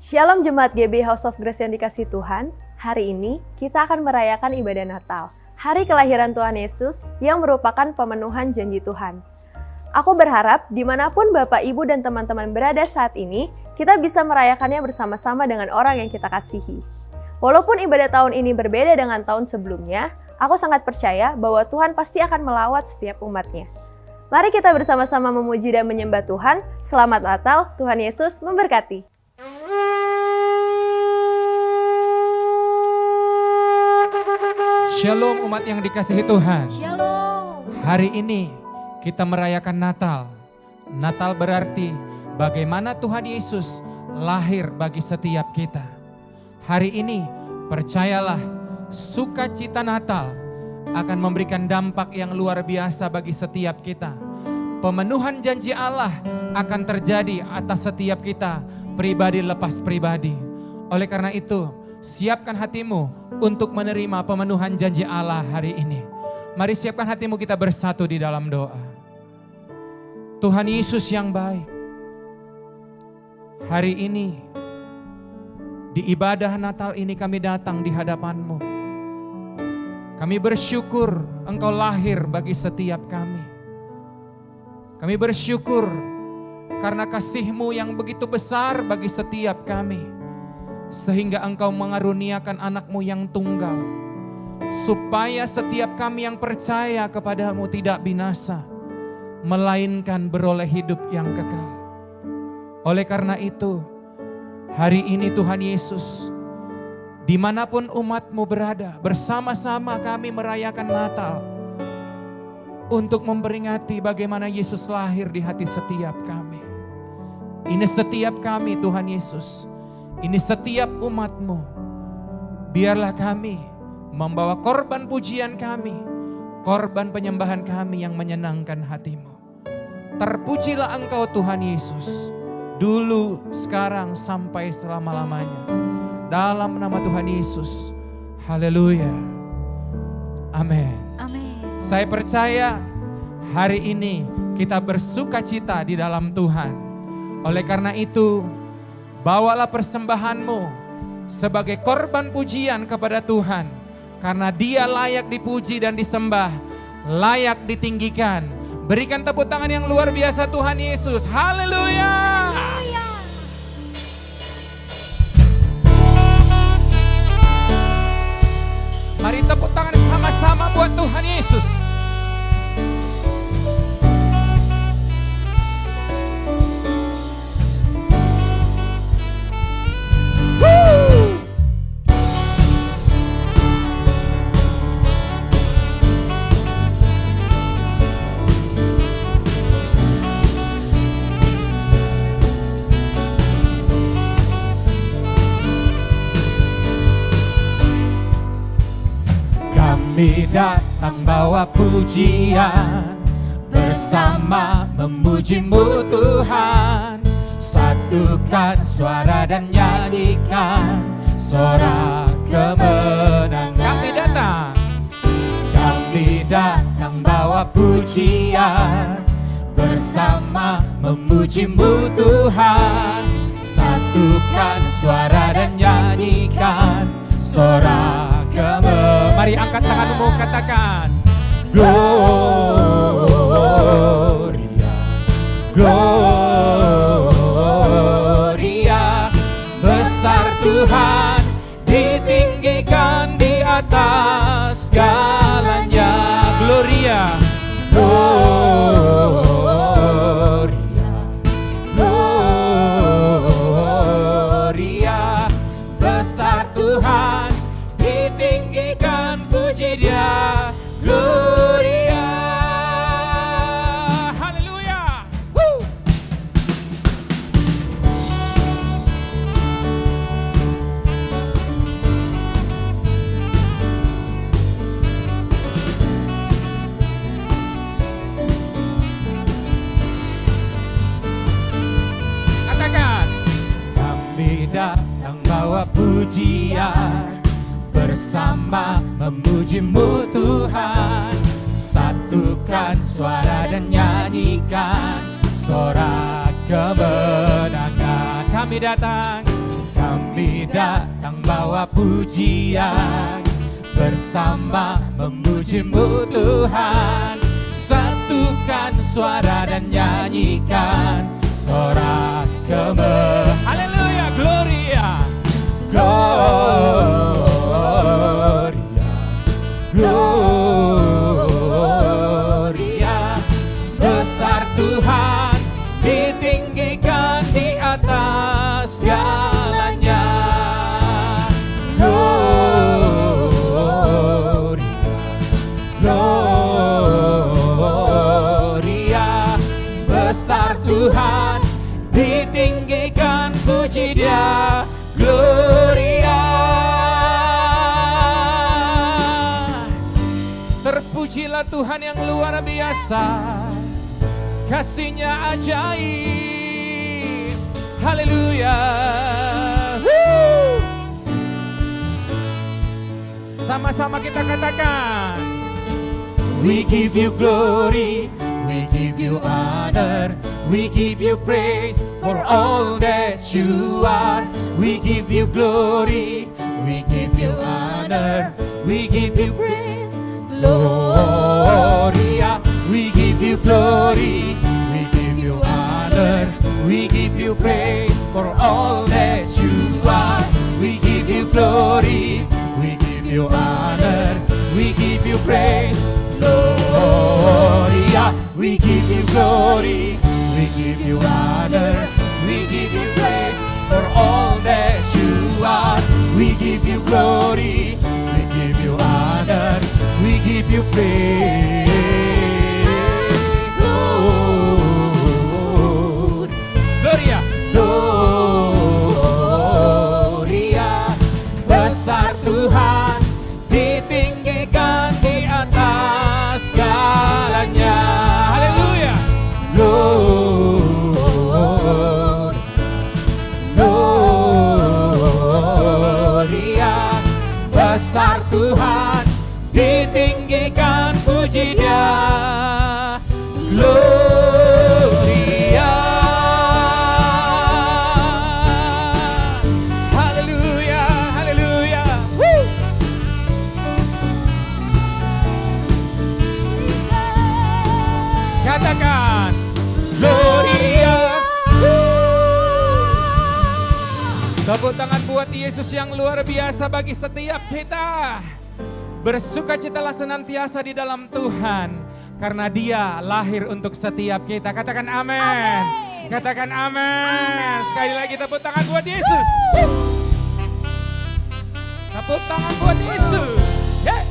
Shalom Jemaat GB House of Grace yang dikasihi Tuhan. Hari ini kita akan merayakan ibadah Natal, hari kelahiran Tuhan Yesus yang merupakan pemenuhan janji Tuhan. Aku berharap dimanapun Bapak, Ibu, dan teman-teman berada saat ini, kita bisa merayakannya bersama-sama dengan orang yang kita kasihi. Walaupun ibadah tahun ini berbeda dengan tahun sebelumnya, aku sangat percaya bahwa Tuhan pasti akan melawat setiap umatnya. Mari kita bersama-sama memuji dan menyembah Tuhan. Selamat Natal, Tuhan Yesus memberkati. Shalom umat yang dikasihi Tuhan. Shalom. Hari ini kita merayakan Natal. Natal berarti bagaimana Tuhan Yesus lahir bagi setiap kita. Hari ini percayalah, sukacita Natal akan memberikan dampak yang luar biasa bagi setiap kita. Pemenuhan janji Allah akan terjadi atas setiap kita, pribadi lepas pribadi. Oleh karena itu, siapkan hatimu untuk menerima pemenuhan janji Allah hari ini. Mari siapkan hatimu, kita bersatu di dalam doa. Tuhan Yesus yang baik, hari ini di ibadah Natal ini kami datang di hadapan-Mu. Kami bersyukur Engkau lahir bagi setiap kami. Kami bersyukur karena kasih-Mu yang begitu besar bagi setiap kami. Sehingga Engkau mengaruniakan anak-Mu yang tunggal. Supaya setiap kami yang percaya kepada-Mu tidak binasa, melainkan beroleh hidup yang kekal. Oleh karena itu, hari ini Tuhan Yesus, dimanapun umat-Mu berada, bersama-sama kami merayakan Natal untuk memperingati bagaimana Yesus lahir di hati setiap kami. Ini setiap kami Tuhan Yesus, ini setiap umat-Mu. Biarlah kami membawa korban pujian kami, korban penyembahan kami yang menyenangkan hati-Mu. Terpujilah Engkau Tuhan Yesus, dulu, sekarang, sampai selama-lamanya. Dalam nama Tuhan Yesus, haleluya, amin. Amin. Saya percaya hari ini kita bersukacita di dalam Tuhan. Oleh karena itu, bawalah persembahanmu sebagai korban pujian kepada Tuhan. Karena Dia layak dipuji dan disembah, layak ditinggikan. Berikan tepuk tangan yang luar biasa Tuhan Yesus, haleluya. Mari tepuk tangan sama-sama buat Tuhan Yesus. Kami datang bawa pujian, bersama memuji-Mu Tuhan. Satukan suara dan nyanyikan sorak kemenangan. Kami datang bawa pujian, bersama memuji-Mu Tuhan. Satukan suara dan nyanyikan sorak kemenangan. Mari angkat tanganmu, katakan Gloria, Gloria. Besar Tuhan, ditinggikan di atas segalanya. Gloria, Gloria, Gloria. Besar Tuhan, ditinggikan, puji Dia, Gloria, haleluya. Katakan, kami datang bawa pujian, bersama memuji-Mu Tuhan. Satukan suara dan nyanyikan sorak kemenangan. Kami datang kami datang bawa pujian, bersama memuji-Mu Tuhan. Satukan suara dan nyanyikan sorak kemenangan. Haleluya, Gloria, Gloria, Gloria. Besar Tuhan, ditinggikan di atas segalanya. Gloria, besar Tuhan, ditinggikan, puji Dia. Gloria, terpujilah Tuhan yang luar biasa, kasih-Nya ajaib. Haleluya. Sama-sama kita katakan, we give You glory, we give You honor, we give You praise for all that You are. We give You glory, we give You honor, we give You praise. Gloria, we give You glory, we give You honor, we give You praise for all that You are. We give You glory, we give You honor, we give You praise. Gloria, we give You glory, we give You honor, we give You praise for all that You are. We give You glory, we give You honor, we give You praise. Gloria, Gloria, besar Tuhan, ditinggikan di atas segalanya. Haleluya. Gloria, besar Tuhan, ditinggikan, puji Dia. Gloria. Haleluya, haleluya. Woo. Katakan Gloria. Tepuk tangan buat Yesus yang luar biasa bagi setiap kita. Bersukacitalah senantiasa di dalam Tuhan, karena Dia lahir untuk setiap kita. Katakan amin. Katakan amin. Sekali lagi tepuk tangan buat Yesus. Tepuk tangan buat Yesus. Yeah.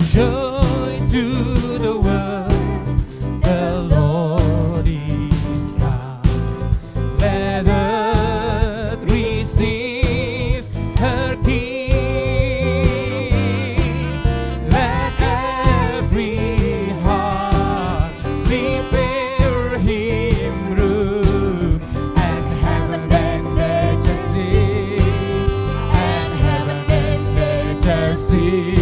Joy to the world, the Lord is come. Let earth receive her King. Let every heart prepare Him room, and heaven and earth shall sing, and heaven and earth shall sing.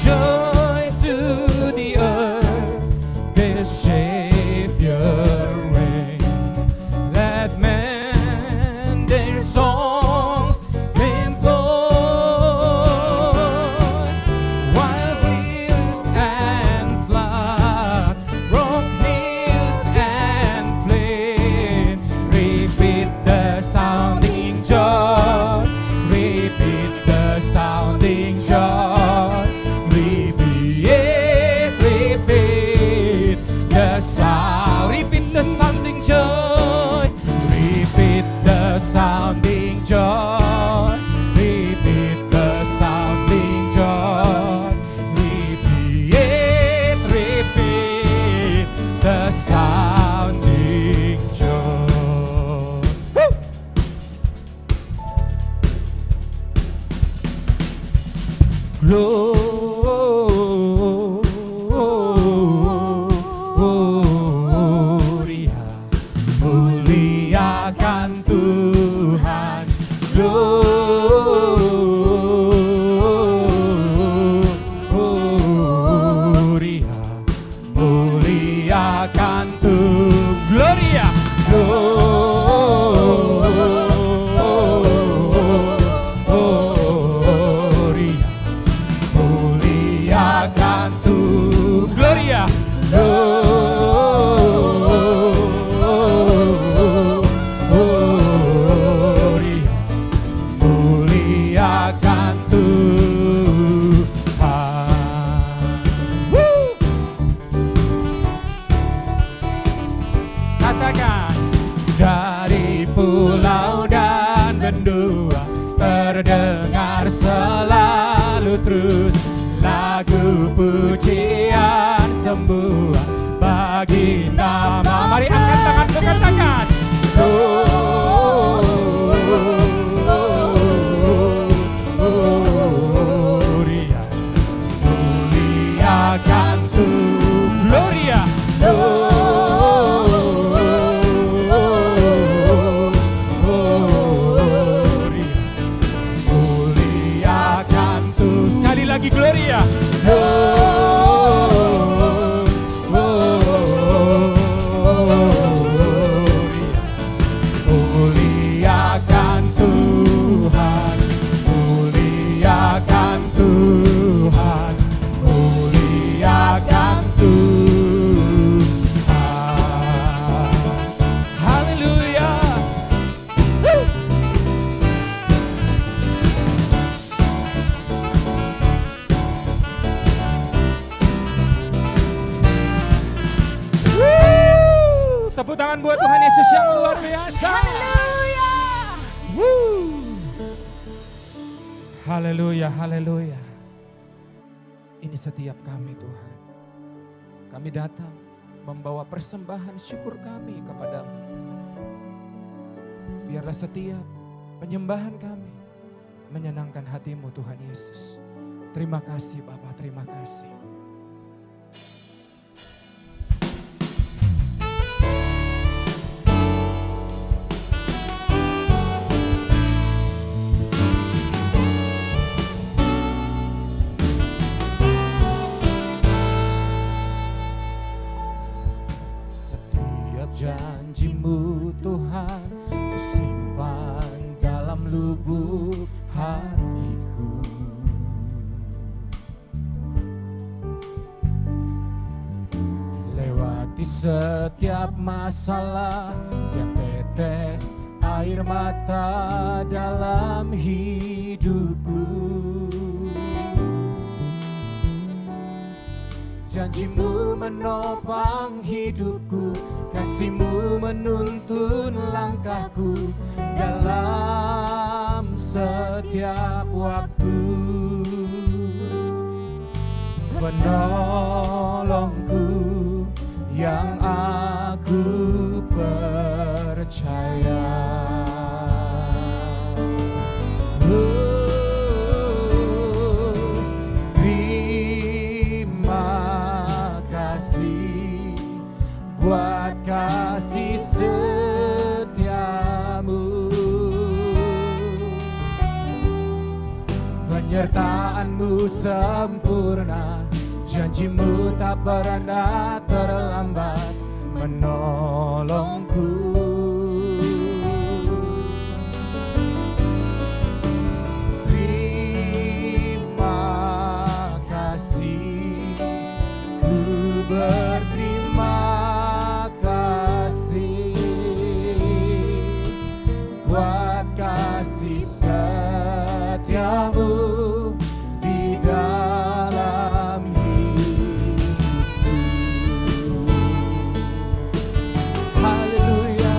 Joy pujian semua bagi nama. Mari angkat tanganmu, katakan. Gloria, muliakan Tuhan. Gloria, muliakan Tuhan. Sekali lagi Gloria. Muliakan Tuhan, muliakan Tuhan, muliakan Tuhan. Haleluya. Tepuk tangan buat Tuhan Yesus yang luar biasa. Haleluya, haleluya. Ini setiap kami Tuhan. Kami datang membawa persembahan syukur kami kepadamu. Biarlah setiap penyembahan kami menyenangkan hatimu Tuhan Yesus. Terima kasih Bapa, terima kasih. Janji-Mu Tuhan ku simpan dalam lubuk hatiku. Lewati setiap masalah, setiap tetes air mata dalam hidupku. Janji-Mu menopang hidupku, kasih-Mu menuntun langkahku dalam setiap waktu. Penolongku yang aku percaya. Buat kasih setiamu, penyertaan-Mu sempurna, janji-Mu tak pernah terlambat menolongku. Terima kasih, ku berterima buat kasih setiamu di dalam hidupku. Haleluya.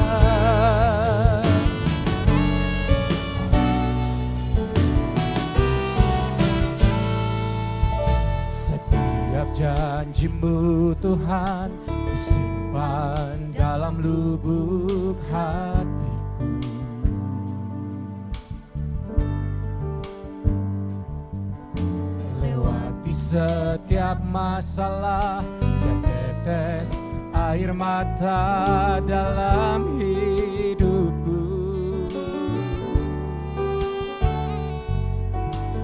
Setiap janji-Mu Tuhan ku simpan dalam lubuk hatiku. Setiap masalah, setiap tetes air mata dalam hidupku.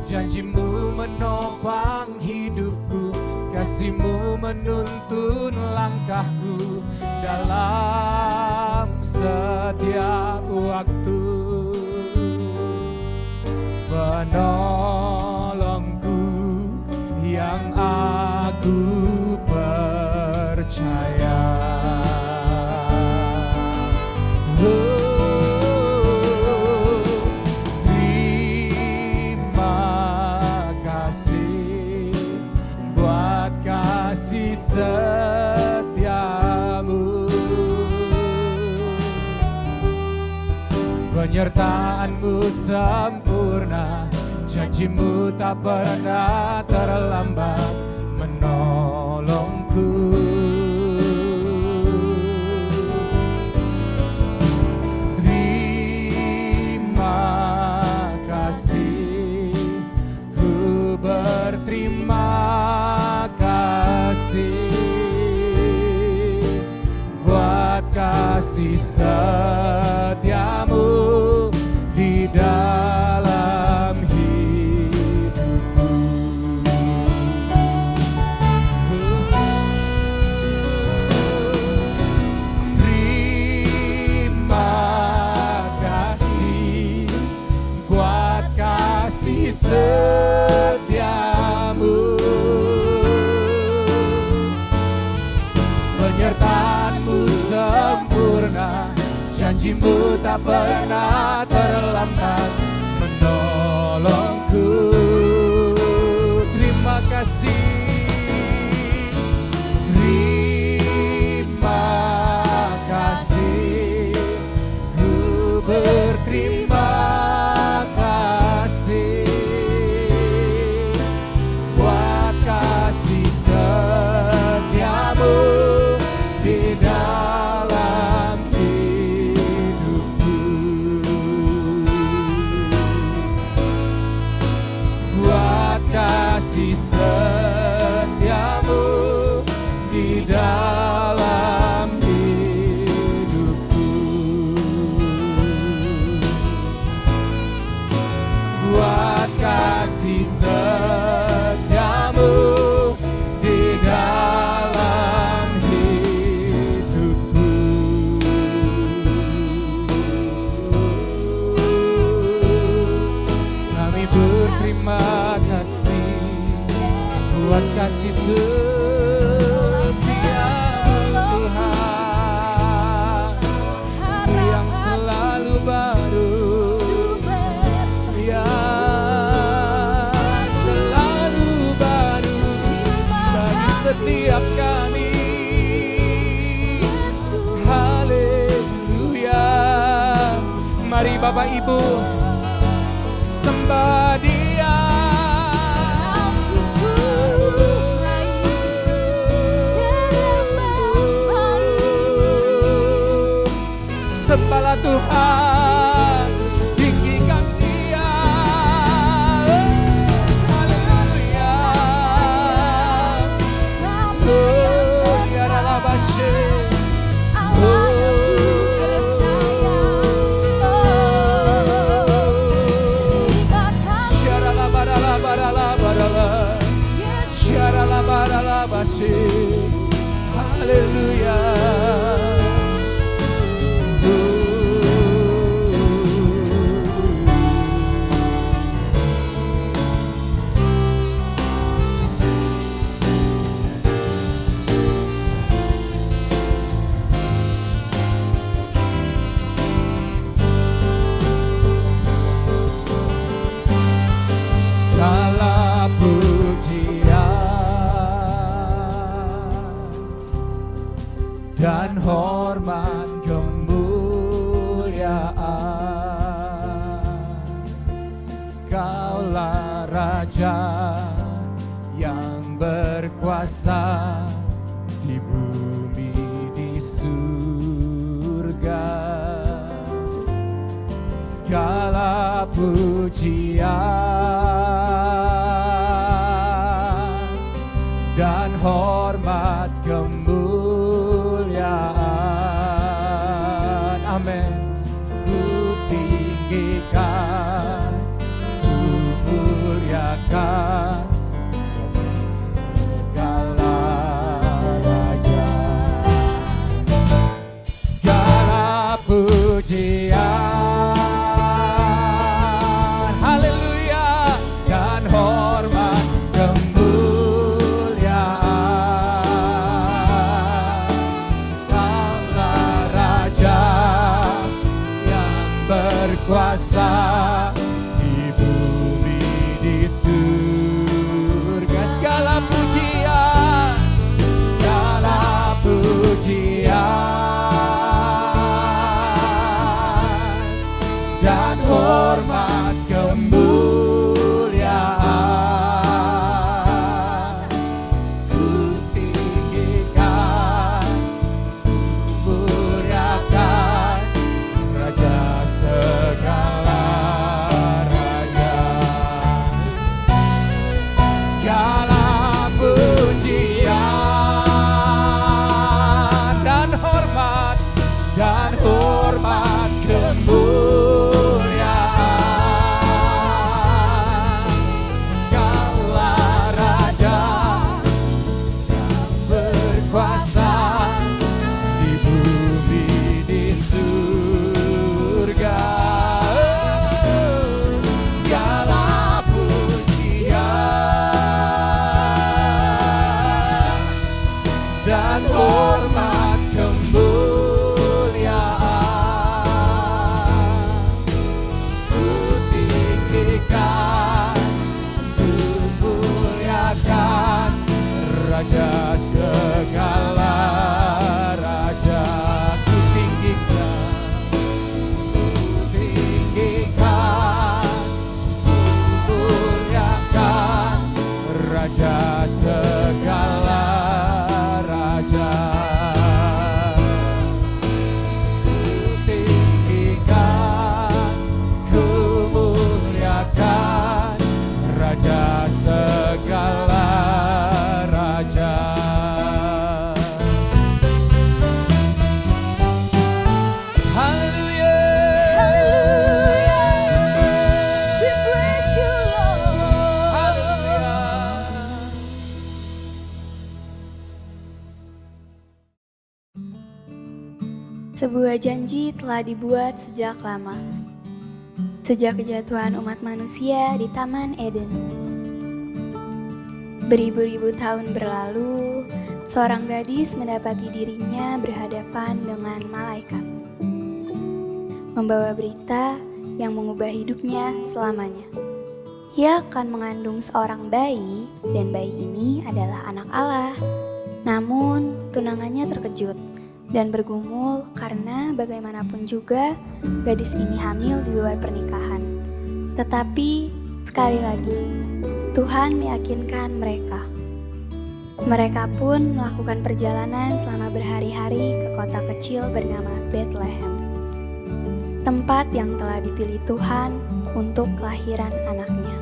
Janji-Mu menopang hidupku, kasih-Mu menuntun langkahku dalam setiap waktu. Penolongku yang aku percaya. Terima kasih buat kasih setiamu, penyertaan-Mu sempurna, janji-Mu tak pernah terlambat kasih setiamu di dalam hidupku. Terima kasih buat kasih setiamu, penyertaanmu sempurna, janjimu tak pernah terlambat menolongku. Terima kasih, terima kasih, ku berterima kasih buat kasih setiamu di dalam hidupku, buat kasih setiamu di dalam hidupku, buat kasih setiamu di dalam hidupku. Kami berterima kasih buat kasih setia Tuhan yang selalu baru, yang selalu baru bagi setiap kami. Haleluya. Mari Bapak Ibu sembah Dia. Sembahlah Tuhan, tinggikan Dia. Haleluya. Oh, ya Rabashe. Haleluya. Segala pujian dan hormat kemuliaan, Kaulah Raja yang berkuasa di bumi di surga. Segala pujian dan hormat kemuliaan, amin, ku tinggikan, ku muliakan segala raja. Segala pujian, haleluya, dan hormat kemuliaan, Sebuah janji telah dibuat sejak lama. Sejak kejatuhan umat manusia di Taman Eden. Beribu-ribu tahun berlalu, seorang gadis mendapati dirinya berhadapan dengan malaikat. Membawa berita yang mengubah hidupnya selamanya. Ia akan mengandung seorang bayi, dan bayi ini adalah anak Allah. Namun, tunangannya terkejut dan bergumul karena bagaimanapun juga gadis ini hamil di luar pernikahan. Tetapi, sekali lagi, Tuhan meyakinkan mereka. Mereka pun melakukan perjalanan selama berhari-hari ke kota kecil bernama Bethlehem, tempat yang telah dipilih Tuhan untuk kelahiran anaknya.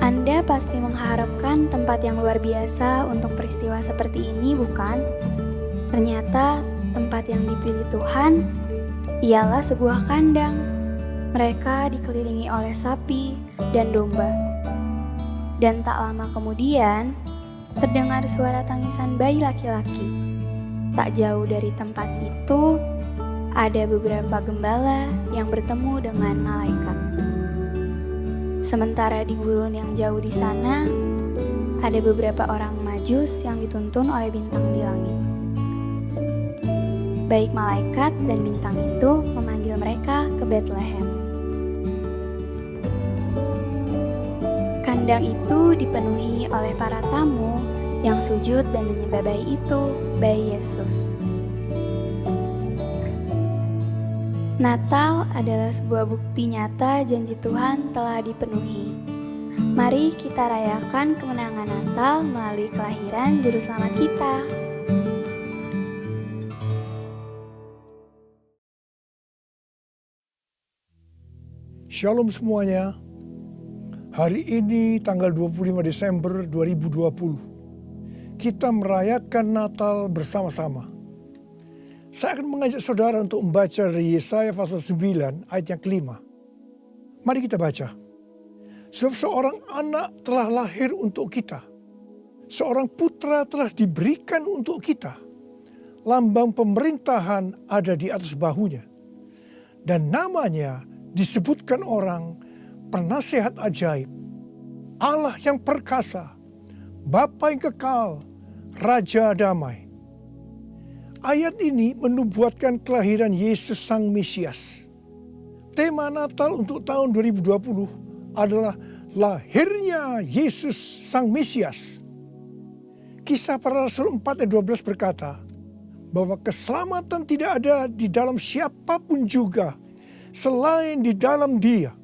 Anda pasti mengharapkan tempat yang luar biasa untuk peristiwa seperti ini, bukan? Ternyata tempat yang dipilih Tuhan ialah sebuah kandang. Mereka dikelilingi oleh sapi dan domba. Dan tak lama kemudian, terdengar suara tangisan bayi laki-laki. Tak jauh dari tempat itu, ada beberapa gembala yang bertemu dengan malaikat. Sementara di gurun yang jauh di sana, ada beberapa orang Majus yang dituntun oleh bintang di langit. Baik malaikat dan bintang itu memanggil mereka ke Bethlehem. Kandang itu dipenuhi oleh para tamu yang sujud dan menyembah bayi itu, bayi Yesus. Natal adalah sebuah bukti nyata janji Tuhan telah dipenuhi. Mari kita rayakan kemenangan Natal melalui kelahiran Juru Selamat kita. Shalom semuanya. Hari ini tanggal 25 Desember 2020. Kita merayakan Natal bersama-sama. Saya akan mengajak saudara untuk membaca dari Yesaya pasal 9 ayat yang kelima. Mari kita baca. Sebab seorang anak telah lahir untuk kita. Seorang putra telah diberikan untuk kita. Lambang pemerintahan ada di atas bahunya. Dan namanya disebutkan orang Penasihat Ajaib, Allah yang perkasa, Bapa yang kekal, Raja Damai. Ayat ini menubuatkan kelahiran Yesus Sang Mesias. Tema Natal untuk tahun 2020 adalah lahirnya Yesus Sang Mesias. Kisah Para Rasul 4 ayat 12 berkata bahwa keselamatan tidak ada di dalam siapapun juga selain di dalam Dia.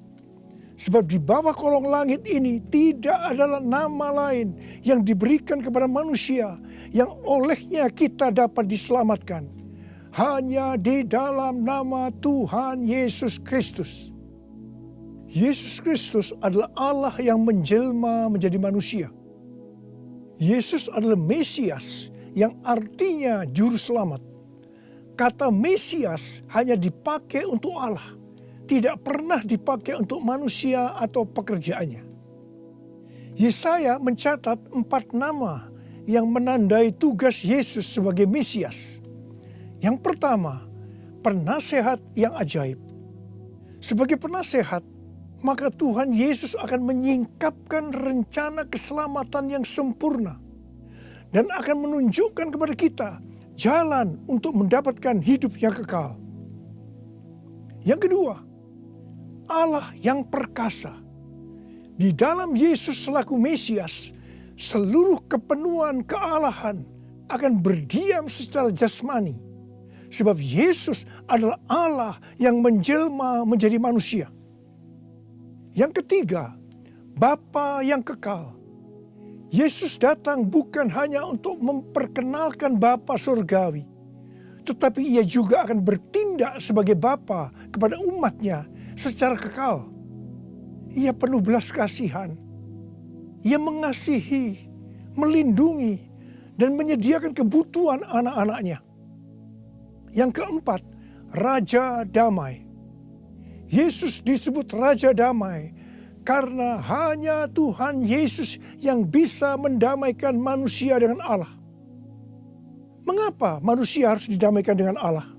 Sebab di bawah kolong langit ini tidak adalah nama lain yang diberikan kepada manusia yang olehnya kita dapat diselamatkan. Hanya di dalam nama Tuhan Yesus Kristus. Yesus Kristus adalah Allah yang menjelma menjadi manusia. Yesus adalah Mesias yang artinya juru selamat. Kata Mesias hanya dipakai untuk Allah. Tidak pernah dipakai untuk manusia atau pekerjaannya. Yesaya mencatat 4 nama yang menandai tugas Yesus sebagai Mesias. Yang pertama, penasehat yang ajaib. Sebagai penasehat, maka Tuhan Yesus akan menyingkapkan rencana keselamatan yang sempurna dan akan menunjukkan kepada kita jalan untuk mendapatkan hidup yang kekal. Yang kedua, Allah yang perkasa. Di dalam Yesus selaku Mesias, seluruh kepenuhan kealahan akan berdiam secara jasmani. Sebab Yesus adalah Allah yang menjelma menjadi manusia. Yang ketiga, Bapa yang kekal. Yesus datang bukan hanya untuk memperkenalkan Bapa surgawi, tetapi ia juga akan bertindak sebagai Bapa kepada umatnya secara kekal. Ia penuh belas kasihan. Ia mengasihi, melindungi, dan menyediakan kebutuhan anak-anaknya. Yang keempat, Raja Damai. Yesus disebut Raja Damai karena hanya Tuhan Yesus yang bisa mendamaikan manusia dengan Allah. Mengapa manusia harus didamaikan dengan Allah?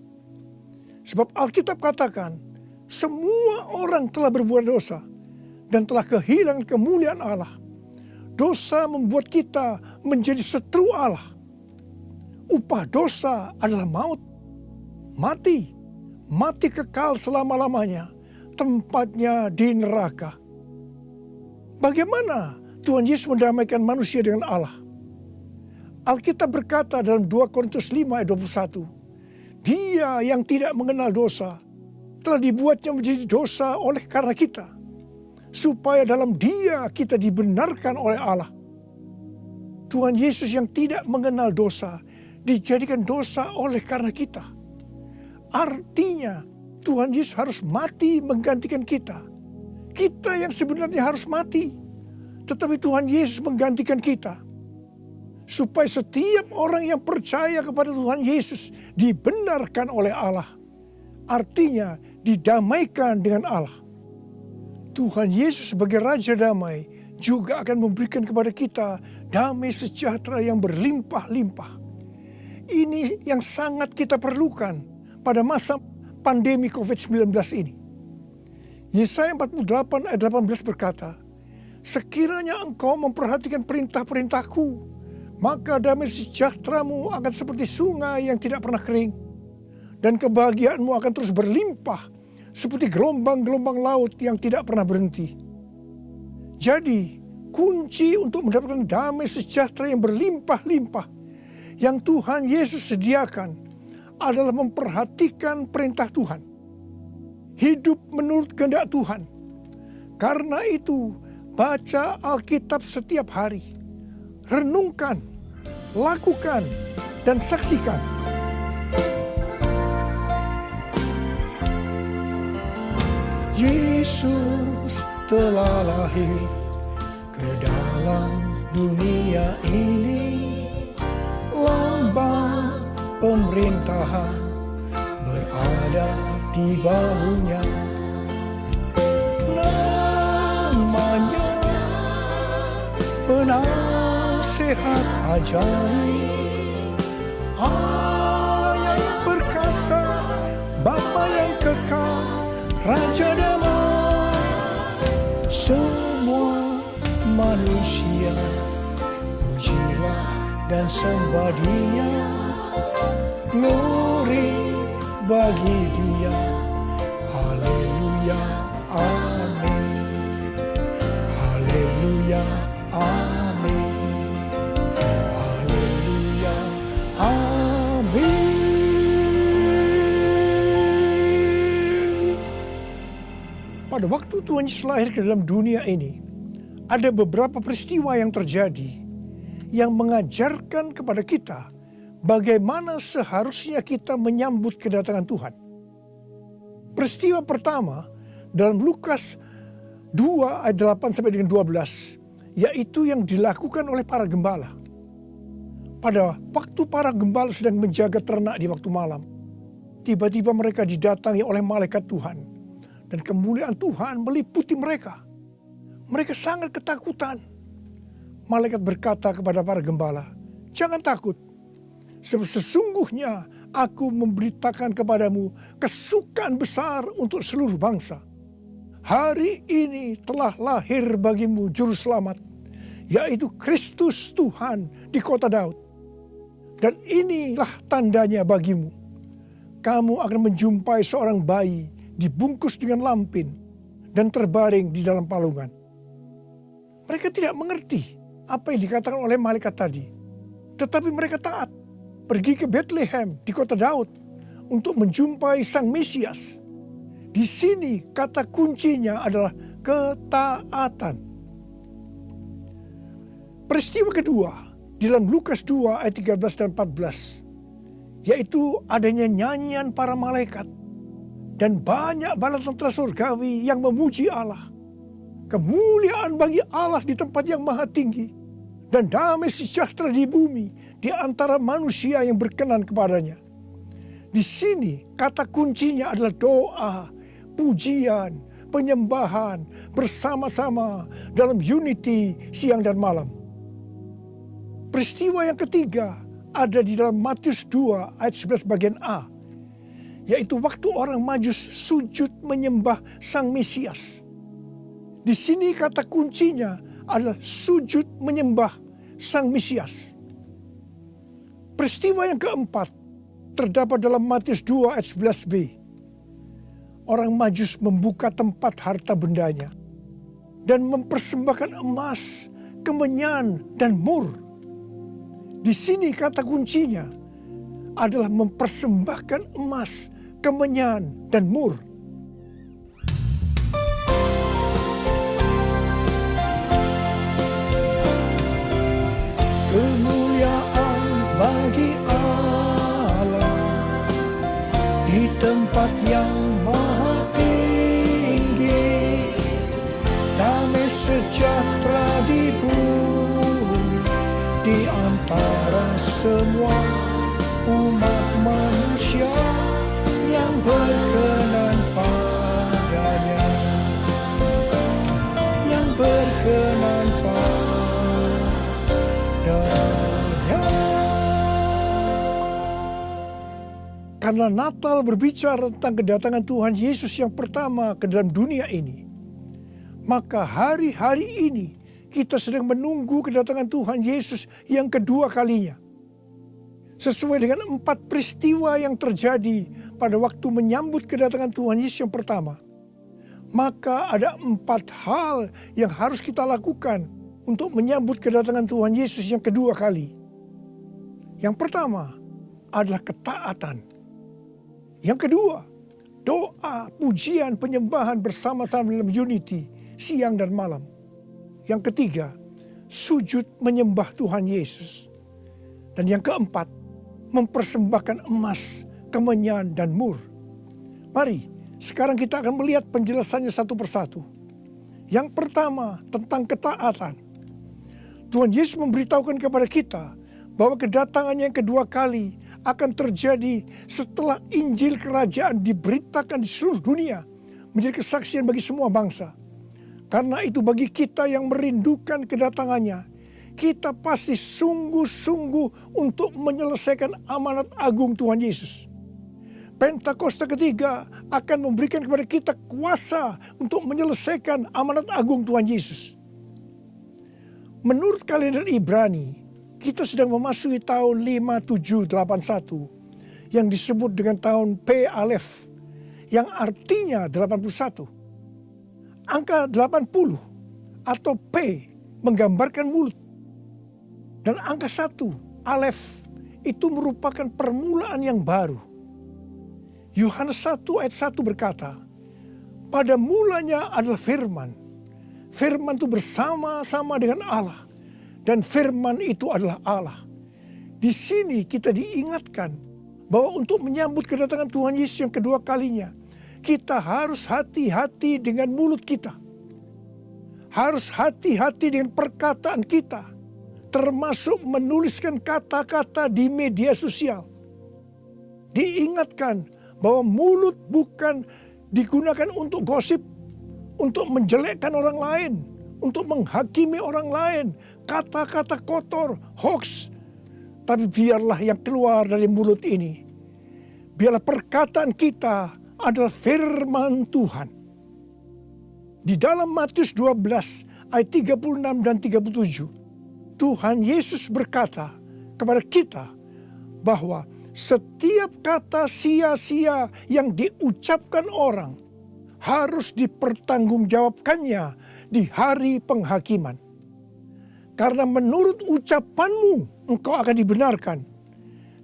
Sebab Alkitab katakan, semua orang telah berbuat dosa dan telah kehilangan kemuliaan Allah. Dosa membuat kita menjadi setru Allah. Upah dosa adalah maut, mati kekal selama-lamanya, tempatnya di neraka. Bagaimana Tuhan Yesus mendamaikan manusia dengan Allah? Alkitab berkata dalam 2 Korintus 5 ayat 21, Dia yang tidak mengenal dosa telah dibuatnya menjadi dosa oleh karena kita, supaya dalam Dia kita dibenarkan oleh Allah. Tuhan Yesus yang tidak mengenal dosa dijadikan dosa oleh karena kita. Artinya Tuhan Yesus harus mati menggantikan kita. Kita yang sebenarnya harus mati, tetapi Tuhan Yesus menggantikan kita. Supaya setiap orang yang percaya kepada Tuhan Yesus dibenarkan oleh Allah. Artinya didamaikan dengan Allah. Tuhan Yesus sebagai Raja Damai juga akan memberikan kepada kita damai sejahtera yang berlimpah-limpah. Ini yang sangat kita perlukan pada masa pandemi COVID-19 ini. Yesaya 48 ayat 18 berkata, Sekiranya engkau memperhatikan perintah-perintahku, maka damai sejahteramu akan seperti sungai yang tidak pernah kering. Dan kebahagiaanmu akan terus berlimpah seperti gelombang-gelombang laut yang tidak pernah berhenti. Jadi, kunci untuk mendapatkan damai sejahtera yang berlimpah-limpah yang Tuhan Yesus sediakan adalah memperhatikan perintah Tuhan. Hidup menurut kehendak Tuhan. Karena itu, baca Alkitab setiap hari. Renungkan, lakukan, dan saksikan. Yesus telah lahir ke dalam dunia ini. Lambang pemerintahan berada di bahunya. Namanya Penasehat ajaib, Allah yang perkasa, Bapa yang kekal, Raja Damai. Semua manusia pujilah dan sembah Dia, glory bagi Dia. Haleluya, amin. Haleluya, amin. Haleluya, amin. Pada waktu Tuhan Yesus lahir ke dalam dunia ini, ada beberapa peristiwa yang terjadi yang mengajarkan kepada kita bagaimana seharusnya kita menyambut kedatangan Tuhan. Peristiwa pertama dalam Lukas 2 ayat 8 sampai dengan 12, yaitu yang dilakukan oleh para gembala. Pada waktu para gembala sedang menjaga ternak di waktu malam, tiba-tiba mereka didatangi oleh malaikat Tuhan, dan kemuliaan Tuhan meliputi mereka. Mereka sangat ketakutan. Malaikat berkata kepada para gembala, "Jangan takut, sebab sesungguhnya aku memberitakan kepadamu kesukaan besar untuk seluruh bangsa. Hari ini telah lahir bagimu juru selamat, yaitu Kristus Tuhan di kota Daud. Dan inilah tandanya bagimu. Kamu akan menjumpai seorang bayi dibungkus dengan lampin dan terbaring di dalam palungan." Mereka tidak mengerti apa yang dikatakan oleh malaikat tadi. Tetapi mereka taat, pergi ke Bethlehem di kota Daud untuk menjumpai Sang Mesias. Di sini kata kuncinya adalah ketaatan. Peristiwa kedua di dalam Lukas 2 ayat 13 dan 14, yaitu adanya nyanyian para malaikat dan banyak bala tentara surgawi yang memuji Allah. Kemuliaan bagi Allah di tempat yang maha tinggi, dan damai sejahtera di bumi di antara manusia yang berkenan kepadanya. Di sini kata kuncinya adalah doa, pujian, penyembahan bersama-sama dalam unity siang dan malam. Peristiwa yang ketiga ada di dalam Matius 2 ayat 11 bagian A, yaitu waktu orang Majus sujud menyembah Sang Mesias. Di sini kata kuncinya adalah sujud menyembah Sang Mesias. Peristiwa yang keempat terdapat dalam Matius 2 ayat 11b. Orang Majus membuka tempat harta bendanya dan mempersembahkan emas, kemenyan, dan mur. Di sini kata kuncinya adalah mempersembahkan emas, kemenyan, dan mur. Kemuliaan bagi Allah di tempat yang maha tinggi, damai sejahtera di bumi di antara semua umat manusia yang berkenan padanya, yang berkenan padanya. Karena Natal berbicara tentang kedatangan Tuhan Yesus yang pertama ke dalam dunia ini, maka hari-hari ini kita sedang menunggu kedatangan Tuhan Yesus yang kedua kalinya. Sesuai dengan 4 peristiwa yang terjadi pada waktu menyambut kedatangan Tuhan Yesus yang pertama, maka ada 4 hal yang harus kita lakukan untuk menyambut kedatangan Tuhan Yesus yang kedua kali. Yang pertama adalah ketaatan. Yang kedua, doa, pujian, penyembahan bersama-sama dalam unity, siang dan malam. Yang ketiga, sujud menyembah Tuhan Yesus. Dan yang keempat, mempersembahkan emas, kemenyan, dan mur. Mari, sekarang kita akan melihat penjelasannya satu persatu. Yang pertama, tentang ketaatan. Tuhan Yesus memberitahukan kepada kita bahwa kedatangannya yang kedua kali akan terjadi setelah Injil Kerajaan diberitakan di seluruh dunia, menjadi kesaksian bagi semua bangsa. Karena itu bagi kita yang merindukan kedatangannya, kita pasti sungguh-sungguh untuk menyelesaikan amanat agung Tuhan Yesus. Pentakosta ketiga akan memberikan kepada kita kuasa untuk menyelesaikan amanat agung Tuhan Yesus. Menurut kalender Ibrani, kita sedang memasuki tahun 5781 yang disebut dengan tahun P Alef, yang artinya 81. Angka 80 atau P menggambarkan mulut. Dan angka 1, Alef, itu merupakan permulaan yang baru. Yohanes 1 ayat 1 berkata, pada mulanya adalah firman. Firman itu bersama-sama dengan Allah. Dan firman itu adalah Allah. Di sini kita diingatkan bahwa untuk menyambut kedatangan Tuhan Yesus yang kedua kalinya, kita harus hati-hati dengan mulut kita. Harus hati-hati dengan perkataan kita, termasuk menuliskan kata-kata di media sosial. Diingatkan bahwa mulut bukan digunakan untuk gosip, untuk menjelekkan orang lain, untuk menghakimi orang lain, kata-kata kotor, hoax. Tapi biarlah yang keluar dari mulut ini, biarlah perkataan kita adalah firman Tuhan. Di dalam Matius 12 ayat 36 dan 37, Tuhan Yesus berkata kepada kita bahwa setiap kata sia-sia yang diucapkan orang harus dipertanggungjawabkannya di hari penghakiman. Karena menurut ucapanmu engkau akan dibenarkan,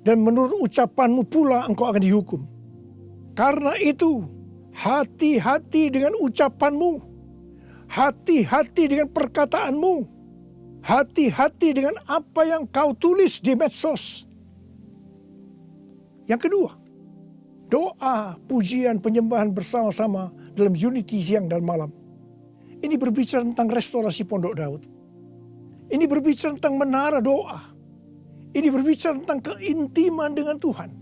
dan menurut ucapanmu pula engkau akan dihukum. Karena itu, hati-hati dengan ucapanmu, hati-hati dengan perkataanmu, hati-hati dengan apa yang kau tulis di medsos. Yang kedua, doa, pujian, penyembahan bersama-sama dalam unity siang dan malam. Ini berbicara tentang restorasi Pondok Daud. Ini berbicara tentang menara doa. Ini berbicara tentang keintiman dengan Tuhan.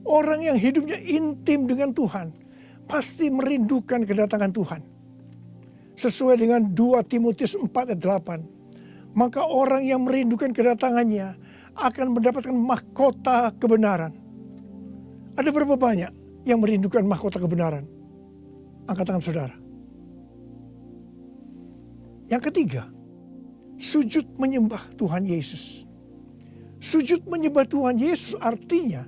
Orang yang hidupnya intim dengan Tuhan pasti merindukan kedatangan Tuhan. Sesuai dengan 2 Timotius 4 ayat 8. Maka orang yang merindukan kedatangannya akan mendapatkan mahkota kebenaran. Ada berapa banyak yang merindukan mahkota kebenaran? Angkat tangan saudara. Yang ketiga, sujud menyembah Tuhan Yesus. Sujud menyembah Tuhan Yesus artinya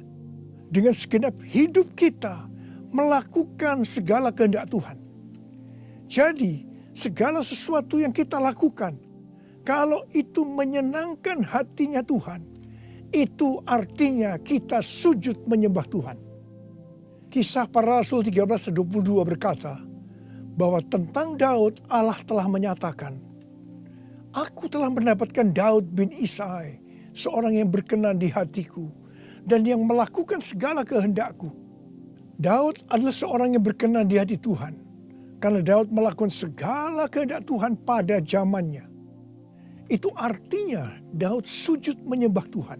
dengan segenap hidup kita melakukan segala kehendak Tuhan. Jadi segala sesuatu yang kita lakukan, kalau itu menyenangkan hatinya Tuhan, itu artinya kita sujud menyembah Tuhan. Kisah Para Rasul 13:22 berkata bahwa tentang Daud Allah telah menyatakan, "Aku telah mendapatkan Daud bin Isai, seorang yang berkenan di hatiku dan yang melakukan segala kehendakku." Daud adalah seorang yang berkenan di hati Tuhan karena Daud melakukan segala kehendak Tuhan pada zamannya. Itu artinya Daud sujud menyembah Tuhan.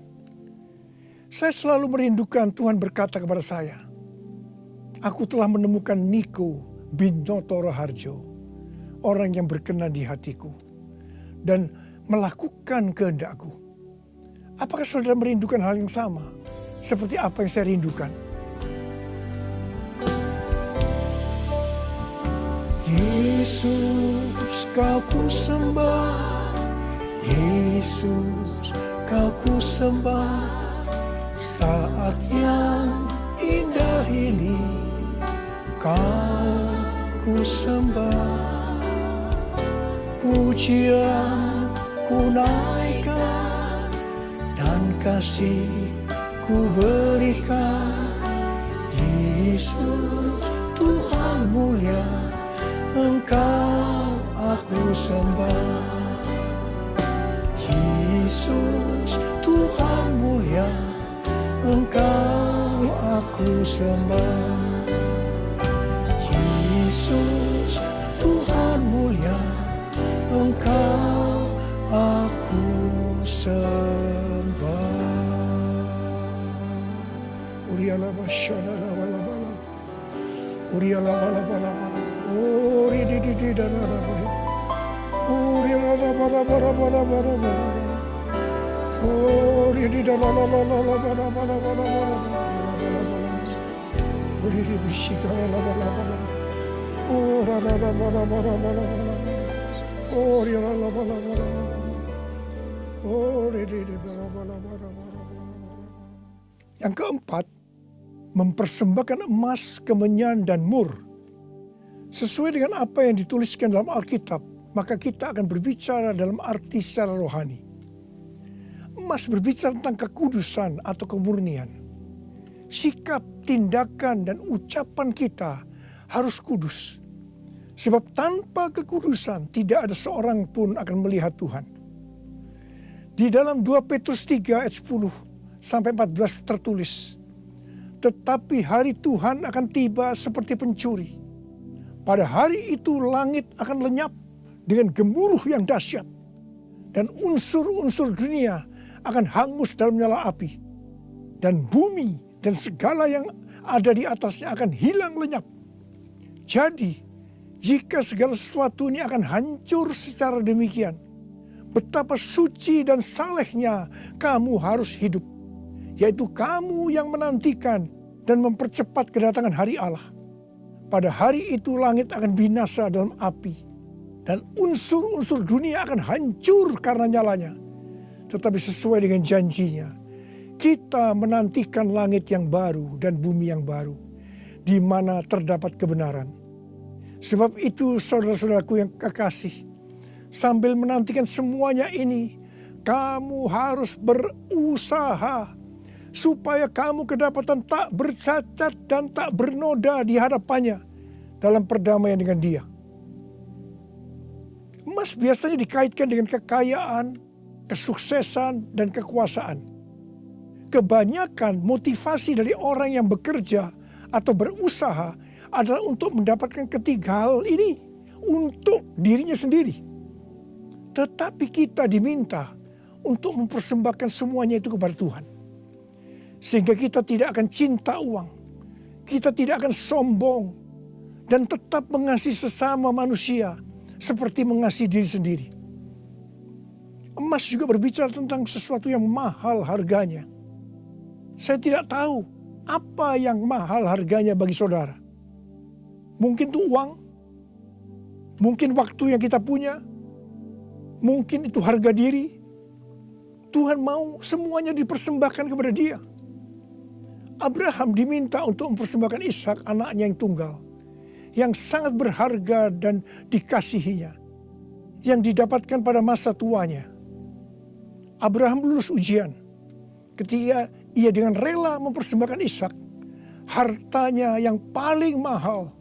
Saya selalu merindukan Tuhan berkata kepada saya, "Aku telah menemukan Niko bin Noto Raharjo, orang yang berkenan di hatiku dan melakukan kehendakku." Apakah saudara merindukan hal yang sama seperti apa yang saya rindukan? Yesus, kau ku sembah, Yesus, kau ku sembah, saat yang indah ini kau ku sembah, pujian ku naikkan dan kasih ku berikan. Yesus, Tuhan mulia, Engkau aku sembah. Yesus, Tuhan mulia, Engkau aku sembah. Yesus, Tuhan mulia, Engkau aku sembah. Uriala basyana la bala bala. Uriala bala bala bala. Uri di di da da da. Uriala bala bala bala bala bala. Uri di da la la la la la bala bala bala bala. Uri di bishikara la bala bala. Ora la la bala bala bala bala. Uri la la bala bala bala. Uri di bala bala bala bala. Yang keempat, mempersembahkan emas, kemenyan, dan mur. Sesuai dengan apa yang dituliskan dalam Alkitab, maka kita akan berbicara dalam arti secara rohani. Emas berbicara tentang kekudusan atau kemurnian. Sikap, tindakan, dan ucapan kita harus kudus. Sebab tanpa kekudusan tidak ada seorang pun akan melihat Tuhan. Di dalam 2 Petrus 3 ayat 10 sampai 14 tertulis, "Tetapi hari Tuhan akan tiba seperti pencuri. Pada hari itu langit akan lenyap dengan gemuruh yang dahsyat, dan unsur-unsur dunia akan hangus dalam nyala api, dan bumi dan segala yang ada di atasnya akan hilang lenyap. Jadi, jika segala sesuatu ini akan hancur secara demikian, betapa suci dan salehnya kamu harus hidup, yaitu kamu yang menantikan dan mempercepat kedatangan hari Allah. Pada hari itu langit akan binasa dalam api, dan unsur-unsur dunia akan hancur karena nyalanya. Tetapi sesuai dengan janjinya, kita menantikan langit yang baru dan bumi yang baru, di mana terdapat kebenaran. Sebab itu saudara-saudaraku yang kekasih, sambil menantikan semuanya ini, kamu harus berusaha supaya kamu kedapatan tak bercacat dan tak bernoda di hadapannya dalam perdamaian dengan Dia. Emas biasanya dikaitkan dengan kekayaan, kesuksesan, dan kekuasaan. Kebanyakan motivasi dari orang yang bekerja atau berusaha adalah untuk mendapatkan ketiga hal ini untuk dirinya sendiri. Tetapi kita diminta untuk mempersembahkan semuanya itu kepada Tuhan. Sehingga kita tidak akan cinta uang, kita tidak akan sombong, dan tetap mengasihi sesama manusia seperti mengasihi diri sendiri. Emas juga berbicara tentang sesuatu yang mahal harganya. Saya tidak tahu Apa yang mahal harganya bagi saudara? Mungkin itu uang, mungkin waktu yang kita punya, mungkin itu harga diri. Tuhan mau semuanya dipersembahkan kepada Dia. Abraham diminta untuk mempersembahkan Ishak, anaknya yang tunggal, yang sangat berharga dan dikasihinya, yang didapatkan pada masa tuanya. Abraham lulus ujian ketika ia dengan rela mempersembahkan Ishak, hartanya yang paling mahal,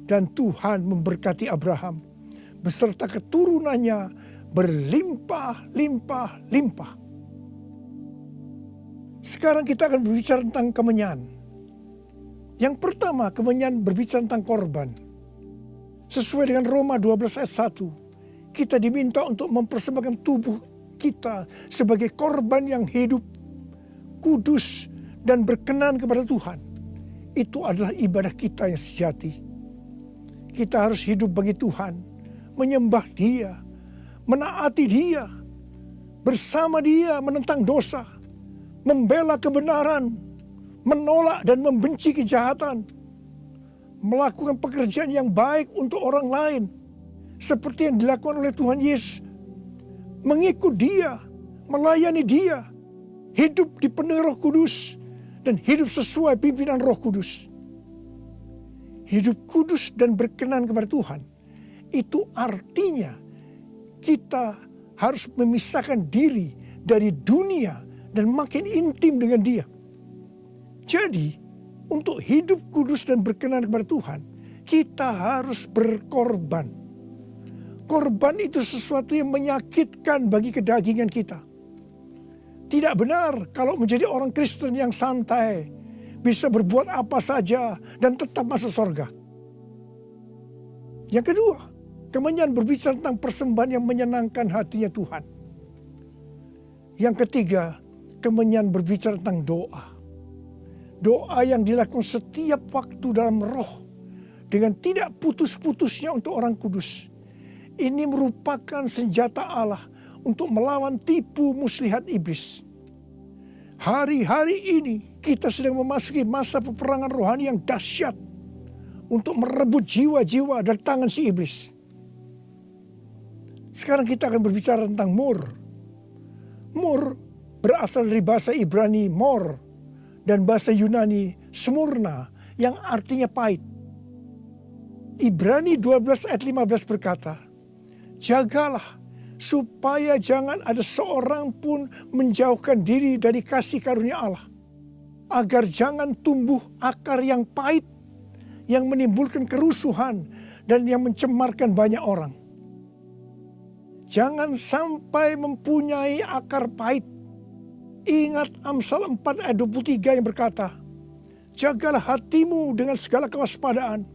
dan Tuhan memberkati Abraham beserta keturunannya berlimpah-limpah-limpah. Sekarang kita akan berbicara tentang kemenyan. Yang pertama, kemenyan berbicara tentang korban. Sesuai dengan Roma 12 ayat 1, kita diminta untuk mempersembahkan tubuh kita sebagai korban yang hidup, kudus, dan berkenan kepada Tuhan. Itu adalah ibadah kita yang sejati. Kita harus hidup bagi Tuhan, menyembah Dia, menaati Dia, bersama Dia menentang dosa, membela kebenaran, menolak dan membenci kejahatan, melakukan pekerjaan yang baik untuk orang lain, seperti yang dilakukan oleh Tuhan Yesus, mengikut Dia, melayani Dia, hidup dipenuhi Roh Kudus, dan hidup sesuai pimpinan Roh Kudus. Hidup kudus dan berkenan kepada Tuhan, itu artinya kita harus memisahkan diri dari dunia dan makin intim dengan Dia. Jadi, untuk hidup kudus dan berkenan kepada Tuhan, kita harus berkorban. Korban itu sesuatu yang menyakitkan bagi kedagingan kita. Tidak benar kalau menjadi orang Kristen yang santai, bisa berbuat apa saja dan tetap masuk surga. Yang kedua, kemenyan berbicara tentang persembahan yang menyenangkan hatinya Tuhan. Yang ketiga, kemenyan berbicara tentang doa. Doa yang dilakukan setiap waktu dalam roh, dengan tidak putus-putusnya untuk orang kudus. Ini merupakan senjata Allah untuk melawan tipu muslihat iblis. Hari-hari ini kita sedang memasuki masa peperangan rohani yang dahsyat untuk merebut jiwa-jiwa dari tangan si iblis. Sekarang kita akan berbicara tentang mur. Mur berasal dari bahasa Ibrani mor dan bahasa Yunani smurna yang artinya pahit. Ibrani 12 ayat 15 berkata, "Jagalah supaya jangan ada seorang pun menjauhkan diri dari kasih karunia Allah, agar jangan tumbuh akar yang pahit yang menimbulkan kerusuhan dan yang mencemarkan banyak orang." Jangan sampai mempunyai akar pahit. Ingat Amsal 4 ayat 23 yang berkata, "Jagalah hatimu dengan segala kewaspadaan,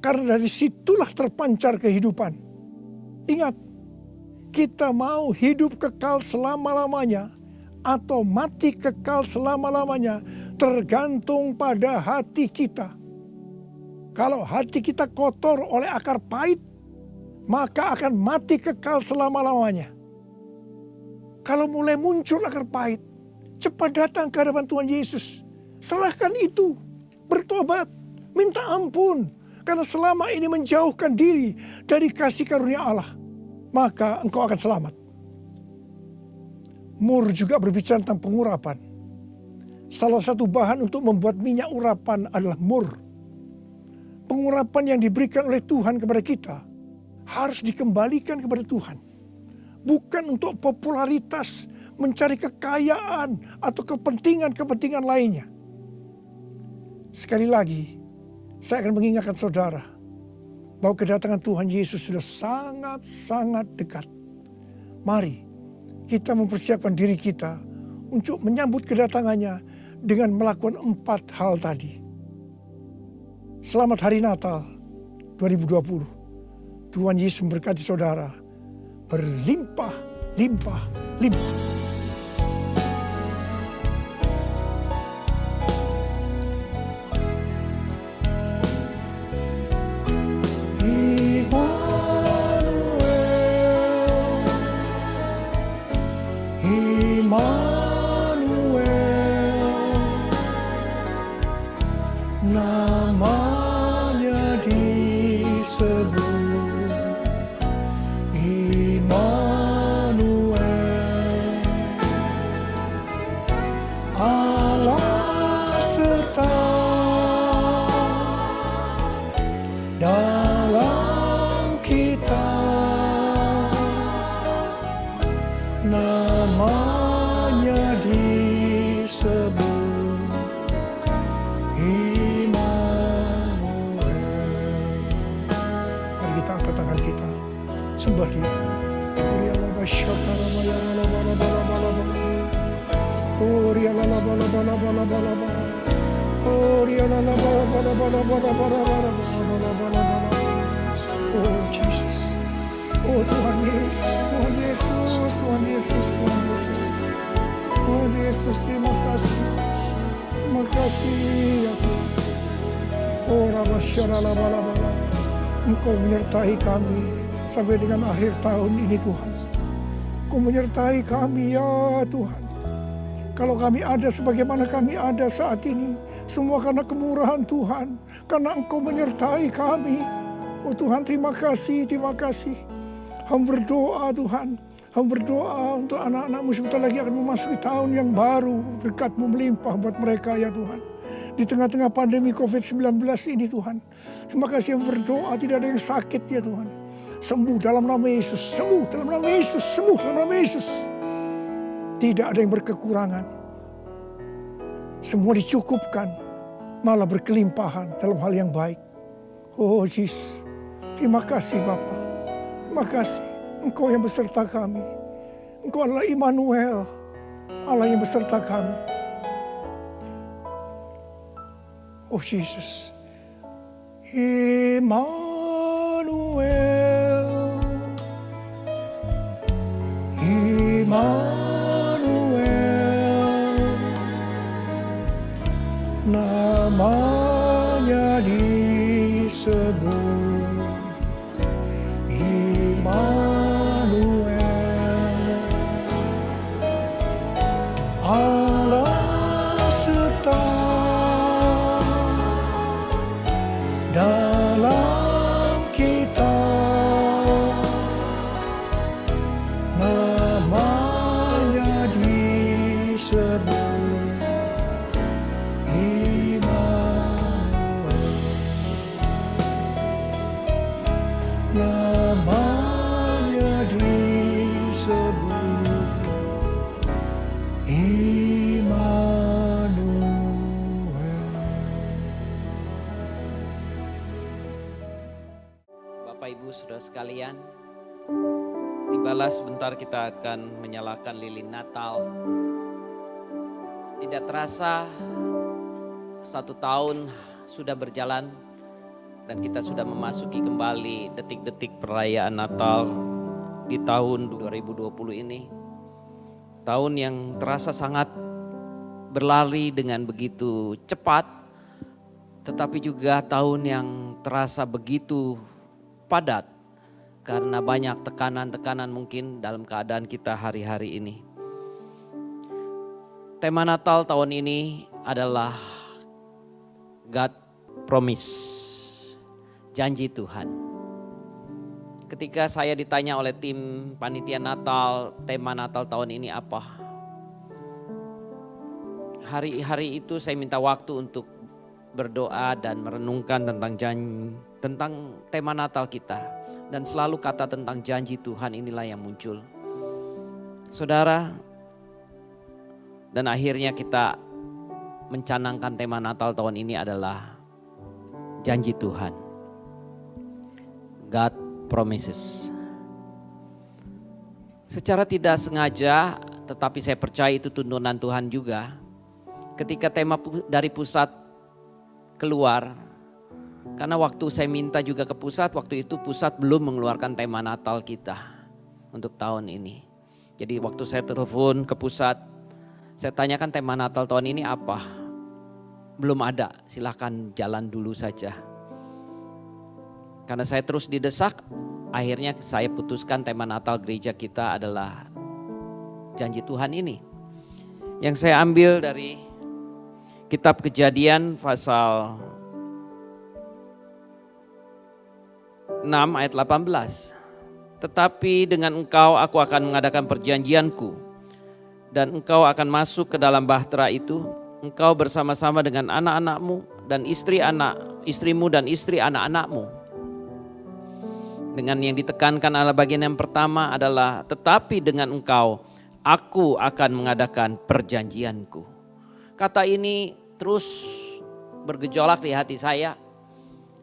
karena dari situlah terpancar kehidupan." Ingat, kita mau hidup kekal selama-lamanya atau mati kekal selama-lamanya tergantung pada hati kita. Kalau hati kita kotor oleh akar pahit, maka akan mati kekal selama-lamanya. Kalau mulai muncul akar pahit, cepat datang ke hadapan Tuhan Yesus. Serahkan itu, bertobat, minta ampun. Karena selama ini menjauhkan diri dari kasih karunia Allah, maka engkau akan selamat. Mur juga berbicara tentang pengurapan. Salah satu bahan untuk membuat minyak urapan adalah mur. Pengurapan yang diberikan oleh Tuhan kepada kita harus dikembalikan kepada Tuhan. Bukan untuk popularitas, mencari kekayaan, atau kepentingan-kepentingan lainnya. Sekali lagi, saya akan mengingatkan saudara bahwa kedatangan Tuhan Yesus sudah sangat-sangat dekat. Mari kita mempersiapkan diri kita untuk menyambut kedatangannya dengan melakukan 4 hal tadi. Selamat Hari Natal 2020. Tuhan Yesus memberkati saudara berlimpah, limpah, limpah. namanya disebut Immanuel, Allah serta dalam kita, namanya disebut tangan kita, sembah Dia. Oh Jesus, oh Tuhan Yesus, Tuhan Yesus, Tuhan Yesus, Tuhan Yesus, Tuhan Yesus, terima kasih ya Tuhan. Oh Rabbasharalabalabala, Engkau menyertai kami sampai dengan akhir tahun ini Tuhan. Engkau menyertai kami ya Tuhan. Kalau kami ada sebagaimana kami ada saat ini, semua karena kemurahan Tuhan, karena Engkau menyertai kami. Oh Tuhan, terima kasih, terima kasih. Hamba berdoa Tuhan, hamba berdoa untuk anak-anakmu sebentar lagi akan memasuki tahun yang baru. Berkat-Mu melimpah buat mereka ya Tuhan. Di tengah-tengah pandemi COVID-19 ini Tuhan. Terima kasih yang berdoa, tidak ada yang sakit ya Tuhan. Sembuh dalam nama Yesus, sembuh dalam nama Yesus, sembuh dalam nama Yesus. Tidak ada yang berkekurangan. Semua dicukupkan, malah berkelimpahan dalam hal yang baik. Oh Jesus, terima kasih Bapa. Terima kasih, Engkau yang beserta kami. Engkau adalah Immanuel, Allah yang beserta kami. Oh Jesus, Immanuel, Immanuel, namanya disebut Immanuel, Allah serta dalam kita, namanya disebut Immanuel, namanya disebut Immanuel. Bapak Ibu Saudara sekalian, tibalah sebentar kita akan menyalakan lilin Natal. Tidak terasa 1 tahun sudah berjalan dan kita sudah memasuki kembali detik-detik perayaan Natal di tahun 2020 ini. Tahun yang terasa sangat berlari dengan begitu cepat, tetapi juga tahun yang terasa begitu padat karena banyak tekanan-tekanan mungkin dalam keadaan kita hari-hari ini. Tema Natal tahun ini adalah God Promise, janji Tuhan. Ketika saya ditanya oleh tim panitia Natal, tema Natal tahun ini apa? Hari-hari itu saya minta waktu untuk berdoa dan merenungkan tentang tema Natal kita. Dan selalu kata tentang janji Tuhan inilah yang muncul. Saudara, dan akhirnya kita mencanangkan tema Natal tahun ini adalah janji Tuhan. God Promises. Secara tidak sengaja, tetapi saya percaya itu tuntunan Tuhan juga. Ketika tema dari pusat keluar, karena waktu saya minta juga ke pusat, waktu itu pusat belum mengeluarkan tema Natal kita untuk tahun ini. Jadi waktu saya telepon ke pusat, saya tanyakan tema Natal tahun ini apa? Belum ada, silakan jalan dulu saja. Karena saya terus didesak, akhirnya saya putuskan tema Natal gereja kita adalah janji Tuhan ini. Yang saya ambil dari kitab Kejadian pasal 6 ayat 18. Tetapi dengan engkau aku akan mengadakan perjanjianku, dan engkau akan masuk ke dalam bahtera itu, engkau bersama-sama dengan anak-anakmu dan istrimu dan istri anak-anakmu. Dengan yang ditekankan adalah bagian yang pertama adalah tetapi dengan engkau aku akan mengadakan perjanjianku. Kata ini terus bergejolak di hati saya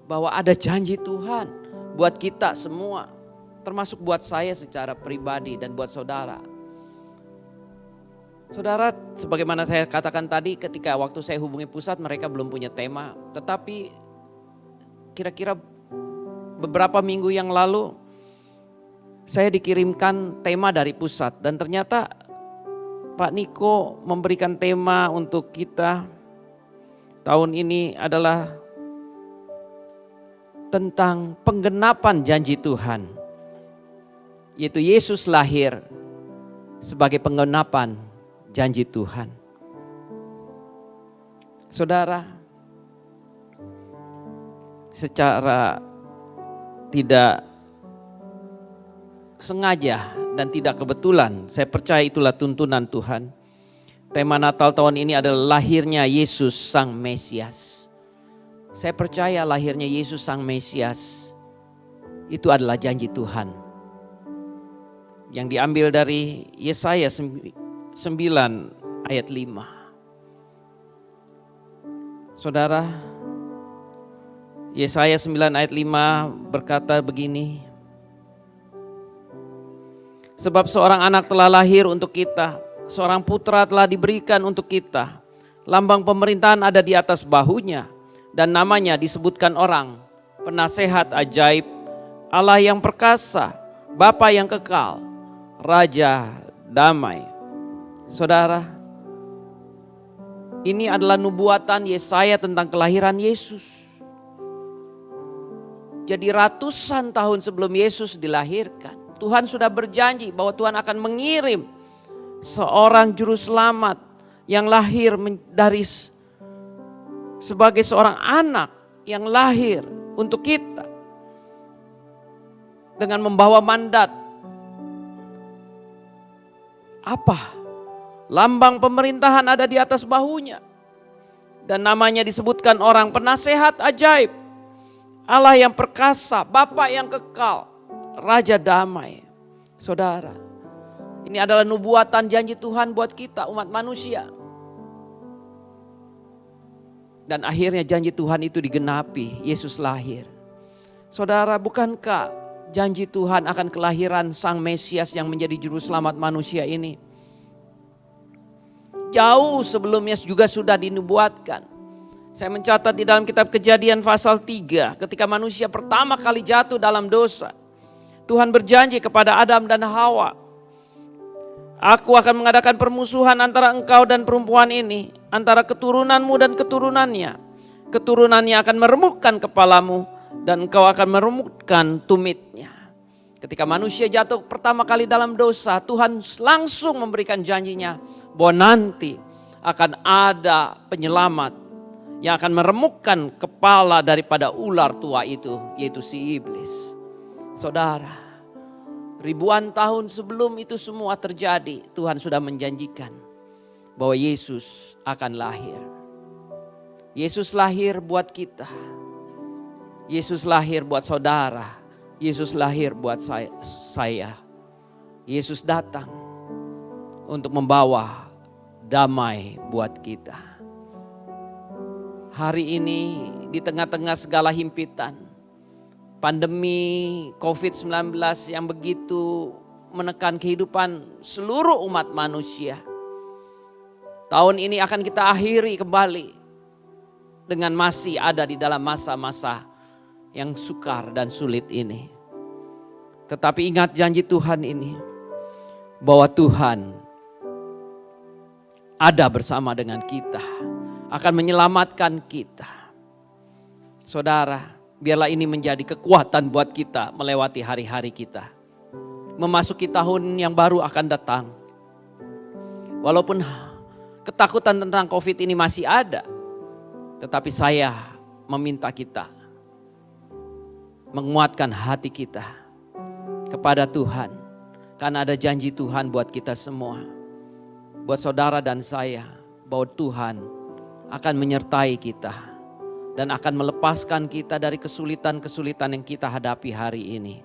bahwa ada janji Tuhan buat kita semua, termasuk buat saya secara pribadi dan buat saudara. Saudara, sebagaimana saya katakan tadi, ketika waktu saya hubungi pusat mereka belum punya tema. Tetapi kira-kira beberapa minggu yang lalu saya dikirimkan tema dari pusat. Dan ternyata Pak Niko memberikan tema untuk kita tahun ini adalah tentang penggenapan janji Tuhan. Yaitu Yesus lahir sebagai penggenapan janji Tuhan. Saudara, secara tidak sengaja dan tidak kebetulan, saya percaya itulah tuntunan Tuhan. Tema Natal tahun ini adalah lahirnya Yesus Sang Mesias. Saya percaya lahirnya Yesus Sang Mesias itu adalah janji Tuhan. Yang diambil dari Yesaya 9 ayat 5. Saudara, Yesaya 9 ayat 5 berkata begini. Sebab seorang anak telah lahir untuk kita, seorang putra telah diberikan untuk kita. Lambang pemerintahan ada di atas bahunya, dan namanya disebutkan orang, Penasehat Ajaib, Allah yang perkasa, Bapa yang kekal, Raja Damai. Saudara, ini adalah nubuatan Yesaya tentang kelahiran Yesus. Jadi ratusan tahun sebelum Yesus dilahirkan, Tuhan sudah berjanji bahwa Tuhan akan mengirim seorang juru selamat yang lahir dari sebagai seorang anak yang lahir untuk kita dengan membawa mandat. Apa? Lambang pemerintahan ada di atas bahunya. Dan namanya disebutkan orang, Penasehat Ajaib, Allah yang perkasa, Bapa yang kekal, Raja Damai. Saudara, ini adalah nubuatan janji Tuhan buat kita umat manusia. Dan akhirnya janji Tuhan itu digenapi, Yesus lahir. Saudara, bukankah janji Tuhan akan kelahiran Sang Mesias yang menjadi juru selamat manusia ini jauh sebelumnya juga sudah dinubuatkan? Saya mencatat di dalam kitab Kejadian pasal 3, ketika manusia pertama kali jatuh dalam dosa, Tuhan berjanji kepada Adam dan Hawa, aku akan mengadakan permusuhan antara engkau dan perempuan ini, antara keturunanmu dan keturunannya. Keturunannya akan meremukkan kepalamu dan engkau akan meremukkan tumitnya. Ketika manusia jatuh pertama kali dalam dosa, Tuhan langsung memberikan janjinya bahwa nanti akan ada penyelamat yang akan meremukkan kepala daripada ular tua itu, yaitu si iblis. Saudara, ribuan tahun sebelum itu semua terjadi, Tuhan sudah menjanjikan bahwa Yesus akan lahir. Yesus lahir buat kita. Yesus lahir buat saudara. Yesus lahir buat saya. Yesus datang untuk membawa damai buat kita. Hari ini di tengah-tengah segala himpitan, pandemi COVID-19 yang begitu menekan kehidupan seluruh umat manusia. Tahun ini akan kita akhiri kembali dengan masih ada di dalam masa-masa yang sukar dan sulit ini. Tetapi ingat janji Tuhan ini, bahwa Tuhan ada bersama dengan kita, akan menyelamatkan kita. Saudara, biarlah ini menjadi kekuatan buat kita melewati hari-hari kita. Memasuki tahun yang baru akan datang. Walaupun ketakutan tentang COVID ini masih ada, tetapi saya meminta kita menguatkan hati kita kepada Tuhan. Karena ada janji Tuhan buat kita semua. Buat saudara dan saya, bahwa Tuhan akan menyertai kita dan akan melepaskan kita dari kesulitan-kesulitan yang kita hadapi hari ini.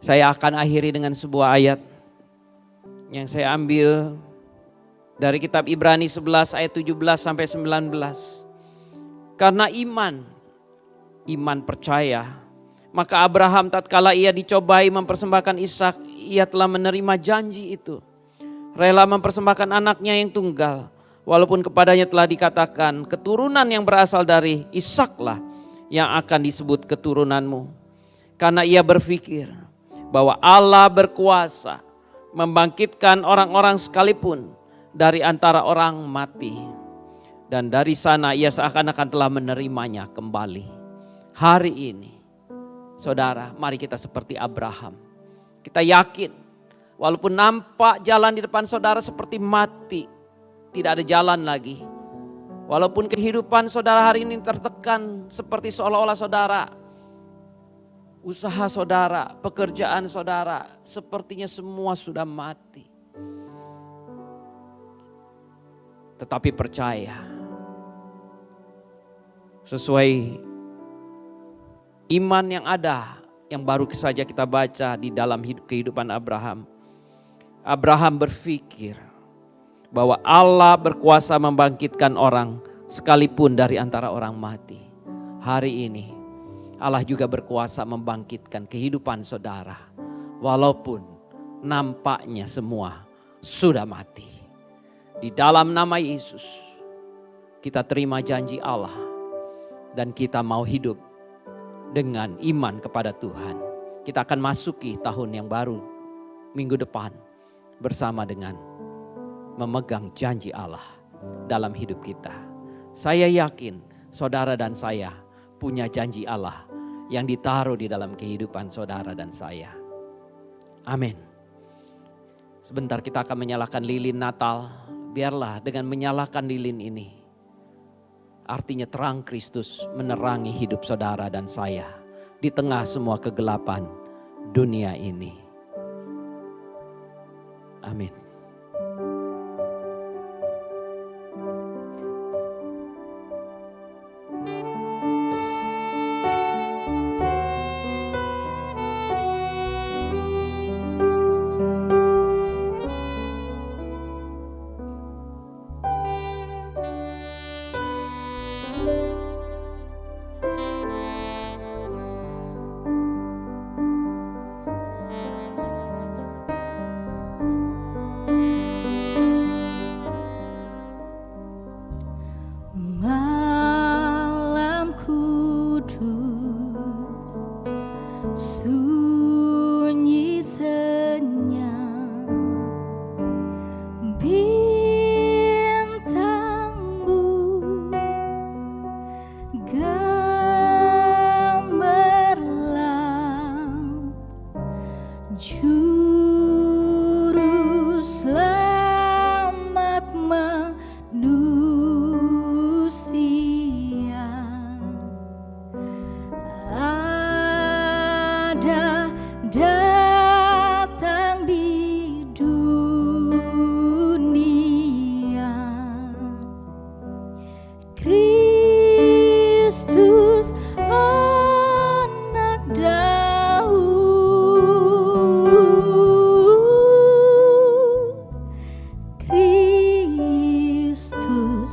Saya akan akhiri dengan sebuah ayat yang saya ambil dari kitab Ibrani 11 ayat 17 sampai 19. Karena iman percaya, maka Abraham tatkala ia dicobai mempersembahkan Ishak, ia telah menerima janji itu. Rela mempersembahkan anaknya yang tunggal, walaupun kepadanya telah dikatakan, keturunan yang berasal dari Ishaklah yang akan disebut keturunanmu. Karena ia berpikir bahwa Allah berkuasa membangkitkan orang-orang sekalipun dari antara orang mati. Dan dari sana ia seakan-akan telah menerimanya kembali. Hari ini, saudara, mari kita seperti Abraham. Kita yakin, walaupun nampak jalan di depan saudara seperti mati, tidak ada jalan lagi. Walaupun kehidupan saudara hari ini tertekan seperti seolah-olah saudara, usaha saudara, pekerjaan saudara, sepertinya semua sudah mati. Tetapi percaya, sesuai iman yang ada, yang baru saja kita baca di dalam kehidupan Abraham. Abraham berpikir bahwa Allah berkuasa membangkitkan orang sekalipun dari antara orang mati. Hari ini Allah juga berkuasa membangkitkan kehidupan saudara, walaupun nampaknya semua sudah mati. Di dalam nama Yesus kita terima janji Allah dan kita mau hidup dengan iman kepada Tuhan. Kita akan masuki tahun yang baru minggu depan bersama dengan memegang janji Allah dalam hidup kita. Saya yakin saudara dan saya punya janji Allah yang ditaruh di dalam kehidupan saudara dan saya. Amin. Sebentar kita akan menyalakan lilin Natal. Biarlah dengan menyalakan lilin ini, artinya terang Kristus menerangi hidup saudara dan saya di tengah semua kegelapan dunia ini. Amin. Malam kudus, sunyi senyap, bintangmu gemerlap, juru selamat manusia ada datang di dunia. Kristus anak Daud, Kristus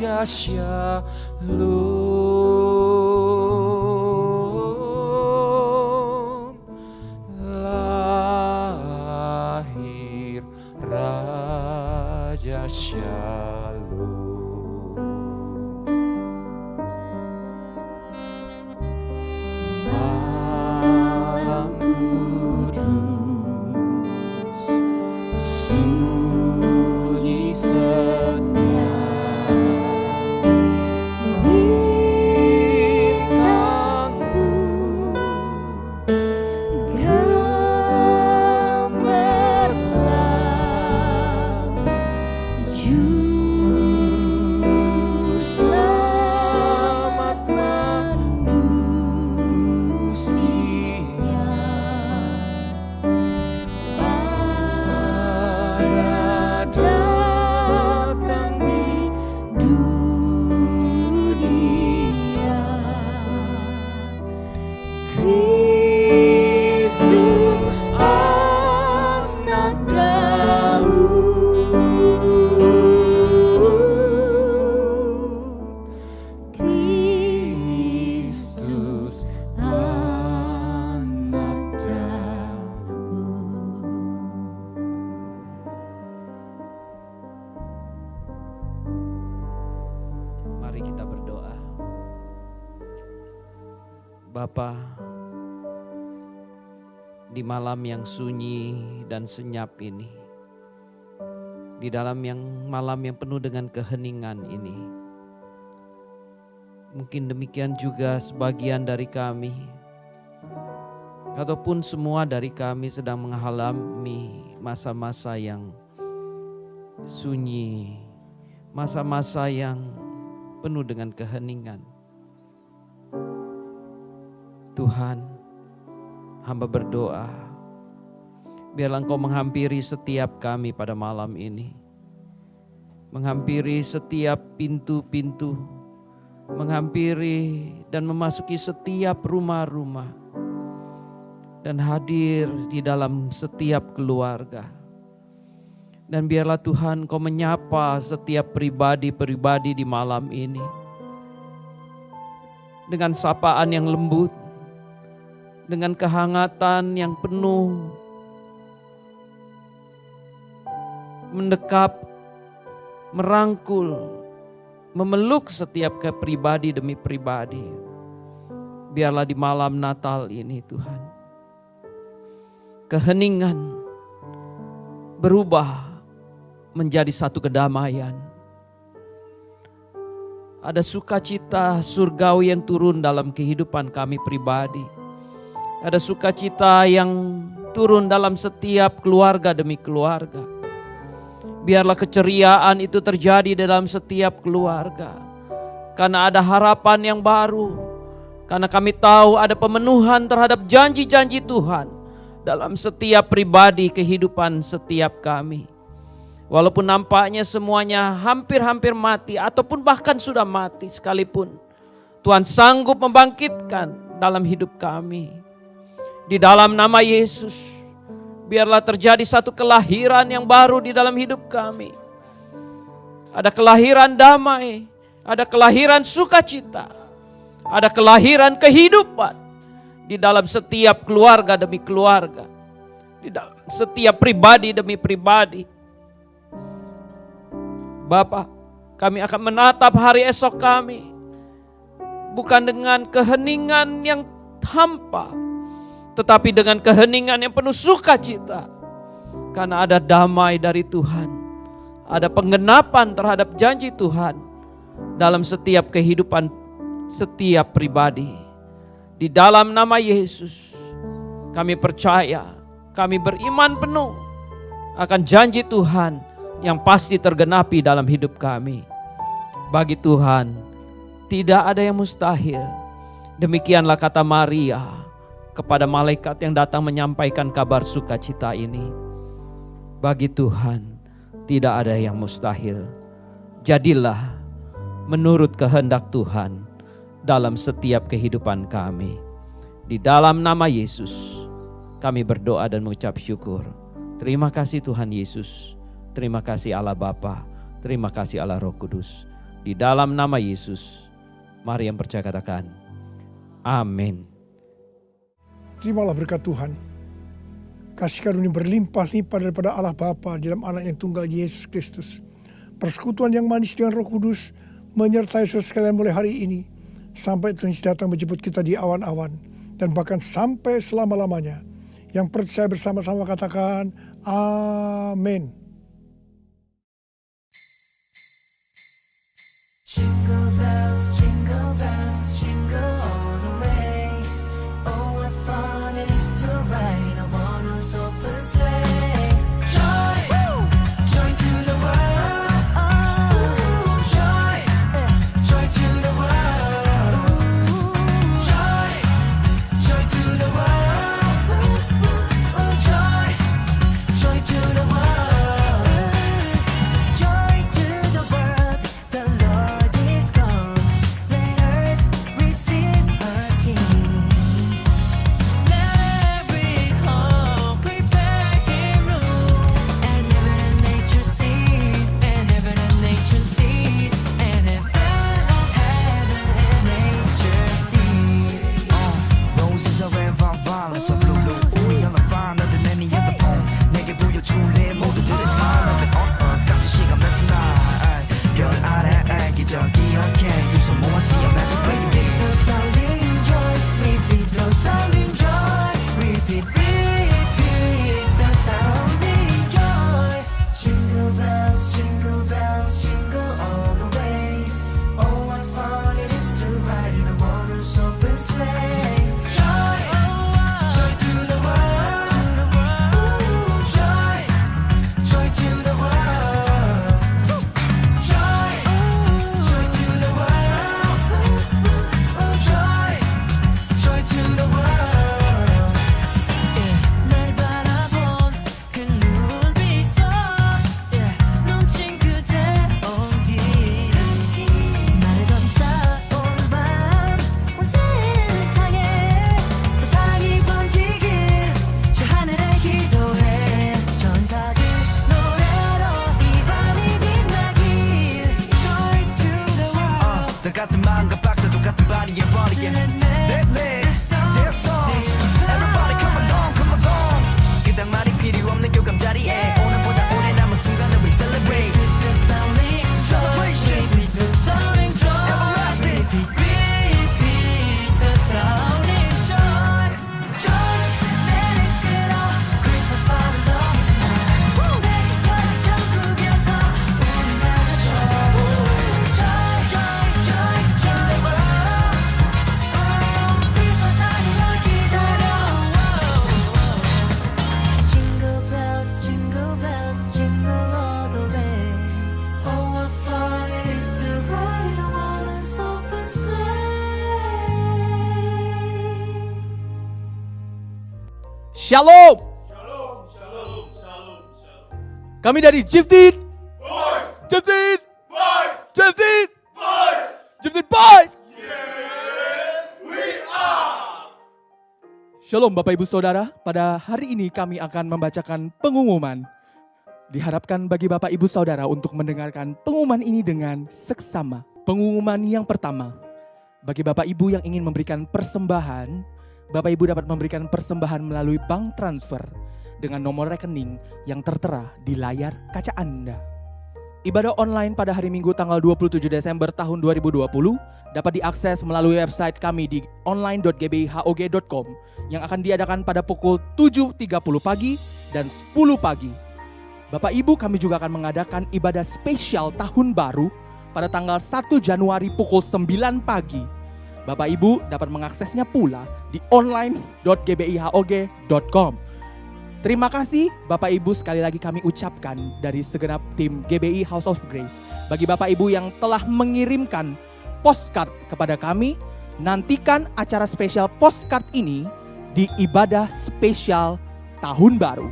Raja Shalom, lahir Raja Shalom. Malam kudus, sunyi senyap, bintangmu gemerlap, juru selamat manusia pada datang di dunia. Kristus anak Daud, Kristus anak Daud. Mari kita berdoa. Bapa, di malam yang sunyi dan senyap ini, di dalam malam yang penuh dengan keheningan ini, mungkin demikian juga sebagian dari kami, ataupun semua dari kami sedang mengalami masa-masa yang sunyi, masa-masa yang penuh dengan keheningan. Tuhan, hamba berdoa, biarlah Engkau menghampiri setiap kami pada malam ini. Menghampiri setiap pintu-pintu, menghampiri dan memasuki setiap rumah-rumah, dan hadir di dalam setiap keluarga. Dan biarlah Tuhan Engkau menyapa setiap pribadi-pribadi di malam ini dengan sapaan yang lembut, dengan kehangatan yang penuh, mendekap, merangkul, memeluk setiap pribadi demi pribadi. Biarlah di malam Natal ini Tuhan, keheningan berubah menjadi satu kedamaian. Ada sukacita surgawi yang turun dalam kehidupan kami pribadi. Ada sukacita yang turun dalam setiap keluarga demi keluarga. Biarlah keceriaan itu terjadi dalam setiap keluarga. Karena ada harapan yang baru. Karena kami tahu ada pemenuhan terhadap janji-janji Tuhan dalam setiap pribadi kehidupan setiap kami. Walaupun nampaknya semuanya hampir-hampir mati ataupun bahkan sudah mati sekalipun, Tuhan sanggup membangkitkan dalam hidup kami. Di dalam nama Yesus, biarlah terjadi satu kelahiran yang baru di dalam hidup kami. Ada kelahiran damai, ada kelahiran sukacita, ada kelahiran kehidupan di dalam setiap keluarga demi keluarga, di dalam setiap pribadi demi pribadi. Bapa, kami akan menatap hari esok kami bukan dengan keheningan yang hampa, tetapi dengan keheningan yang penuh sukacita. Karena ada damai dari Tuhan, ada penggenapan terhadap janji Tuhan dalam setiap kehidupan setiap pribadi. Di dalam nama Yesus kami percaya, kami beriman penuh akan janji Tuhan yang pasti tergenapi dalam hidup kami. Bagi Tuhan tidak ada yang mustahil. Demikianlah kata Maria kepada malaikat yang datang menyampaikan kabar sukacita ini. Bagi Tuhan tidak ada yang mustahil. Jadilah menurut kehendak Tuhan dalam setiap kehidupan kami. Di dalam nama Yesus kami berdoa dan mengucap syukur. Terima kasih Tuhan Yesus. Terima kasih Allah Bapa. Terima kasih Allah Roh Kudus. Di dalam nama Yesus, mari yang percaya katakan, amin. Terimalah berkat Tuhan. Kasih karunia berlimpah-limpah daripada Allah Bapa dalam anak yang tunggal Yesus Kristus. Persekutuan yang manis dengan Roh Kudus menyertai saudara sekalian mulai hari ini sampai Tuhan Yesus datang menjemput kita di awan-awan dan bahkan sampai selama-lamanya. Yang percaya bersama-sama katakan amin. Jingle bells, jingle all the way. Oh, what fun it is to ride on one horse open sleigh. Joy, joy to the world. Oh, joy, joy to the world. Joy, joy to the world. Oh, joy, joy to the world. Joy to the world. The Lord is come. Let earth receive her King. Let every home prepare Him room. And heaven and nature see. And heaven and nature see. And heaven and nature see. Roses are red, violets are blue. We are finer than any other poem. 내게 보여줄래 모두들의 smile of it on earth. 같이 시간만 tonight. 별 아래 기적 기억해. 두 손 모아 see a magic place again. The sounding joy, repeat the sounding joy, repeat, repeat the sounding joy. Jingle bells, jingle all the way. Oh, what fun it is to ride in a one-horse open sleigh. Joy, joy to the world. Ooh, joy, joy to the world. Joy, joy to the world. Oh, joy, joy to the world. 날 바라본 그 눈빛속 넘친 그대 온기 나를 감싸온 밤 온 세상에 그 사랑이 번지길 저 하늘에 기도해 전사들 노래로 이 밤이 빛나길 Joy to the world. 똑같은 마음과 박자 똑같은 발이에 버리게. Their legs, their songs. Everybody come along, come along. 그닥 말이 필요 없는 교감 자리에 오늘보다 오래 남은 순간을 we celebrate. The sounding Celebration. repeat the sounding joy. Everlasting. Repeat the sounding joy. Joy, let it get on. Christmas 밤은 너무 내게 전국에서 우리나라 joy. Joy, joy, joy, joy. Christmas time 널 기다려. Jingle bells, jingle all the way. Oh, what fun it is to ride in a one-horse open sleigh. Shalom. Kami dari Gifted. Gifted. Gifted. Gifted Boys. Shalom Bapak Ibu Saudara, pada hari ini kami akan membacakan pengumuman. Diharapkan bagi Bapak Ibu Saudara untuk mendengarkan pengumuman ini dengan seksama. Pengumuman yang pertama, bagi Bapak Ibu yang ingin memberikan persembahan, Bapak Ibu dapat memberikan persembahan melalui bank transfer dengan nomor rekening yang tertera di layar kaca Anda. Ibadah online pada hari Minggu tanggal 27 Desember tahun 2020 dapat diakses melalui website kami di online.gbihog.com yang akan diadakan pada pukul 7.30 pagi dan 10 pagi. Bapak Ibu, kami juga akan mengadakan ibadah spesial tahun baru pada tanggal 1 Januari pukul 9 pagi. Bapak Ibu dapat mengaksesnya pula di online.gbihog.com. Terima kasih Bapak Ibu, sekali lagi kami ucapkan dari segenap tim GBI House of Grace. Bagi Bapak Ibu yang telah mengirimkan postcard kepada kami, nantikan acara spesial postcard ini di ibadah spesial Tahun Baru.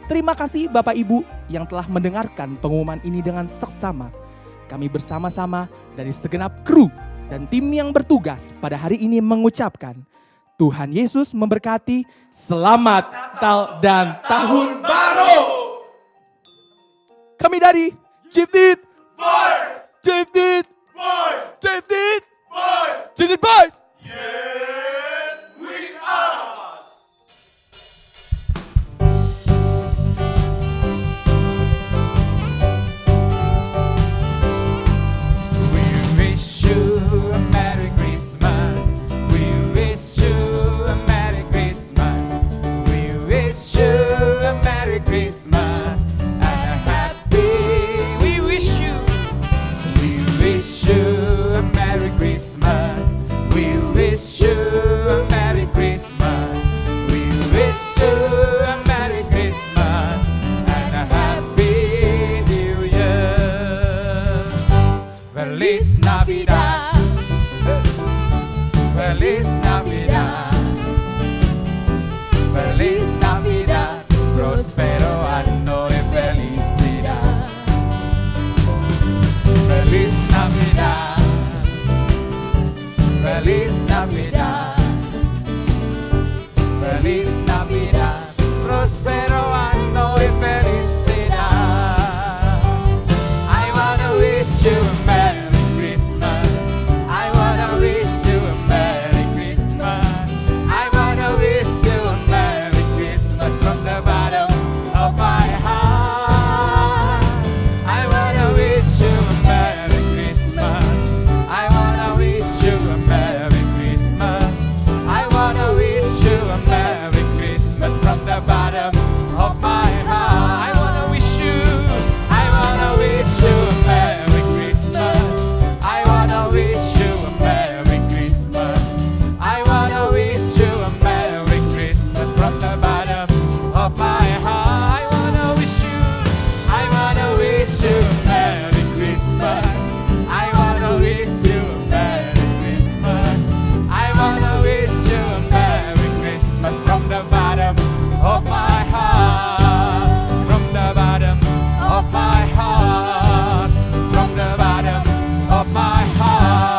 Terima kasih Bapak Ibu yang telah mendengarkan pengumuman ini dengan seksama. Kami bersama-sama dari segenap kru dan tim yang bertugas pada hari ini mengucapkan Tuhan Yesus memberkati, selamat Natal dan Tahun Baru. Kami dari Gifted Boys. David! Boys! David! Boys! David Boys! We wish you a Merry Christmas. We wish you a Merry Christmas. We wish you a Merry Christmas and a happy. We wish you. We wish you a Merry Christmas. We wish you a Merry Christmas. We wish you a Merry Christmas and a Happy New Year. Feliz Navidad. Feliz Navidad. Feliz Navidad. Prospero anno de felicidad. Feliz Navidad. Feliz Navidad. Feliz Navidad. Prospero anno de felicidad. I wanna wish you a Merry Christmas. I wanna wish you a Merry Christmas. I wanna wish you a Merry Christmas from the bottom of my heart. I wanna wish you a Merry Christmas. I wanna wish you a Merry Christmas. I wanna wish you a Merry Christmas from the bottom of my heart. I wanna wish you. I wanna wish you a Merry Christmas. I wanna wish you a Merry Christmas. I wanna wish you a Merry Christmas from the bottom of my heart. I wanna wish you. I wanna wish you a Merry Christmas. I wanna wish you a Merry Christmas. I wanna wish you a Merry Christmas from the bottom of my heart. From the bottom of my heart. From the bottom of my heart.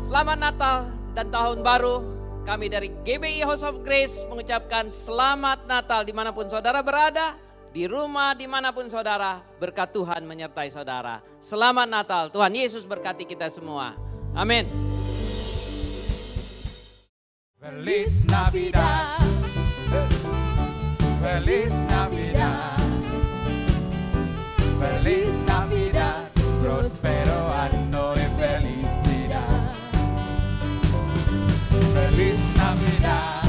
Selamat Natal dan Tahun Baru. Kami dari GBI House of Grace mengucapkan selamat Natal dimanapun saudara berada. Di rumah dimanapun saudara, berkat Tuhan menyertai saudara. Selamat Natal, Tuhan Yesus berkati kita semua. Amin. Feliz Navidad. Feliz Navidad. Feliz Navidad. Prospero anno de felicidad. Feliz Navidad.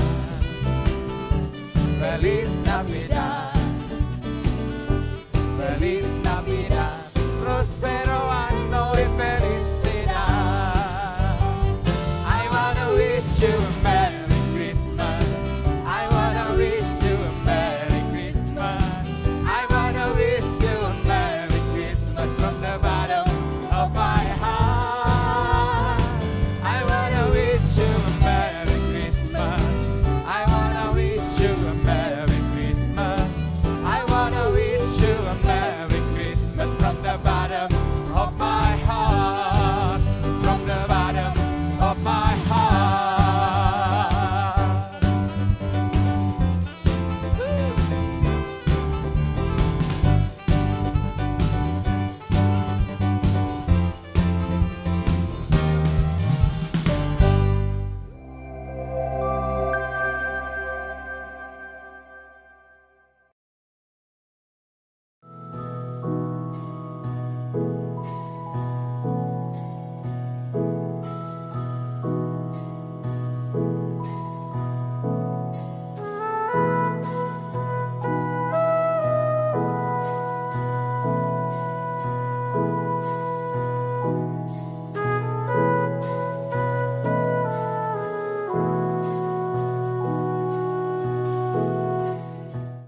Feliz Navidad. Feliz Navidad. Prospero anno de felicidad. I wanna wish you a Merry Christmas. I wanna wish you a Merry Christmas. I wanna wish you a Merry Christmas from the bottom of my heart. I wanna wish you a Merry Christmas. I wanna wish you a Merry Christmas. I wanna wish you a Merry Christmas from the bottom of my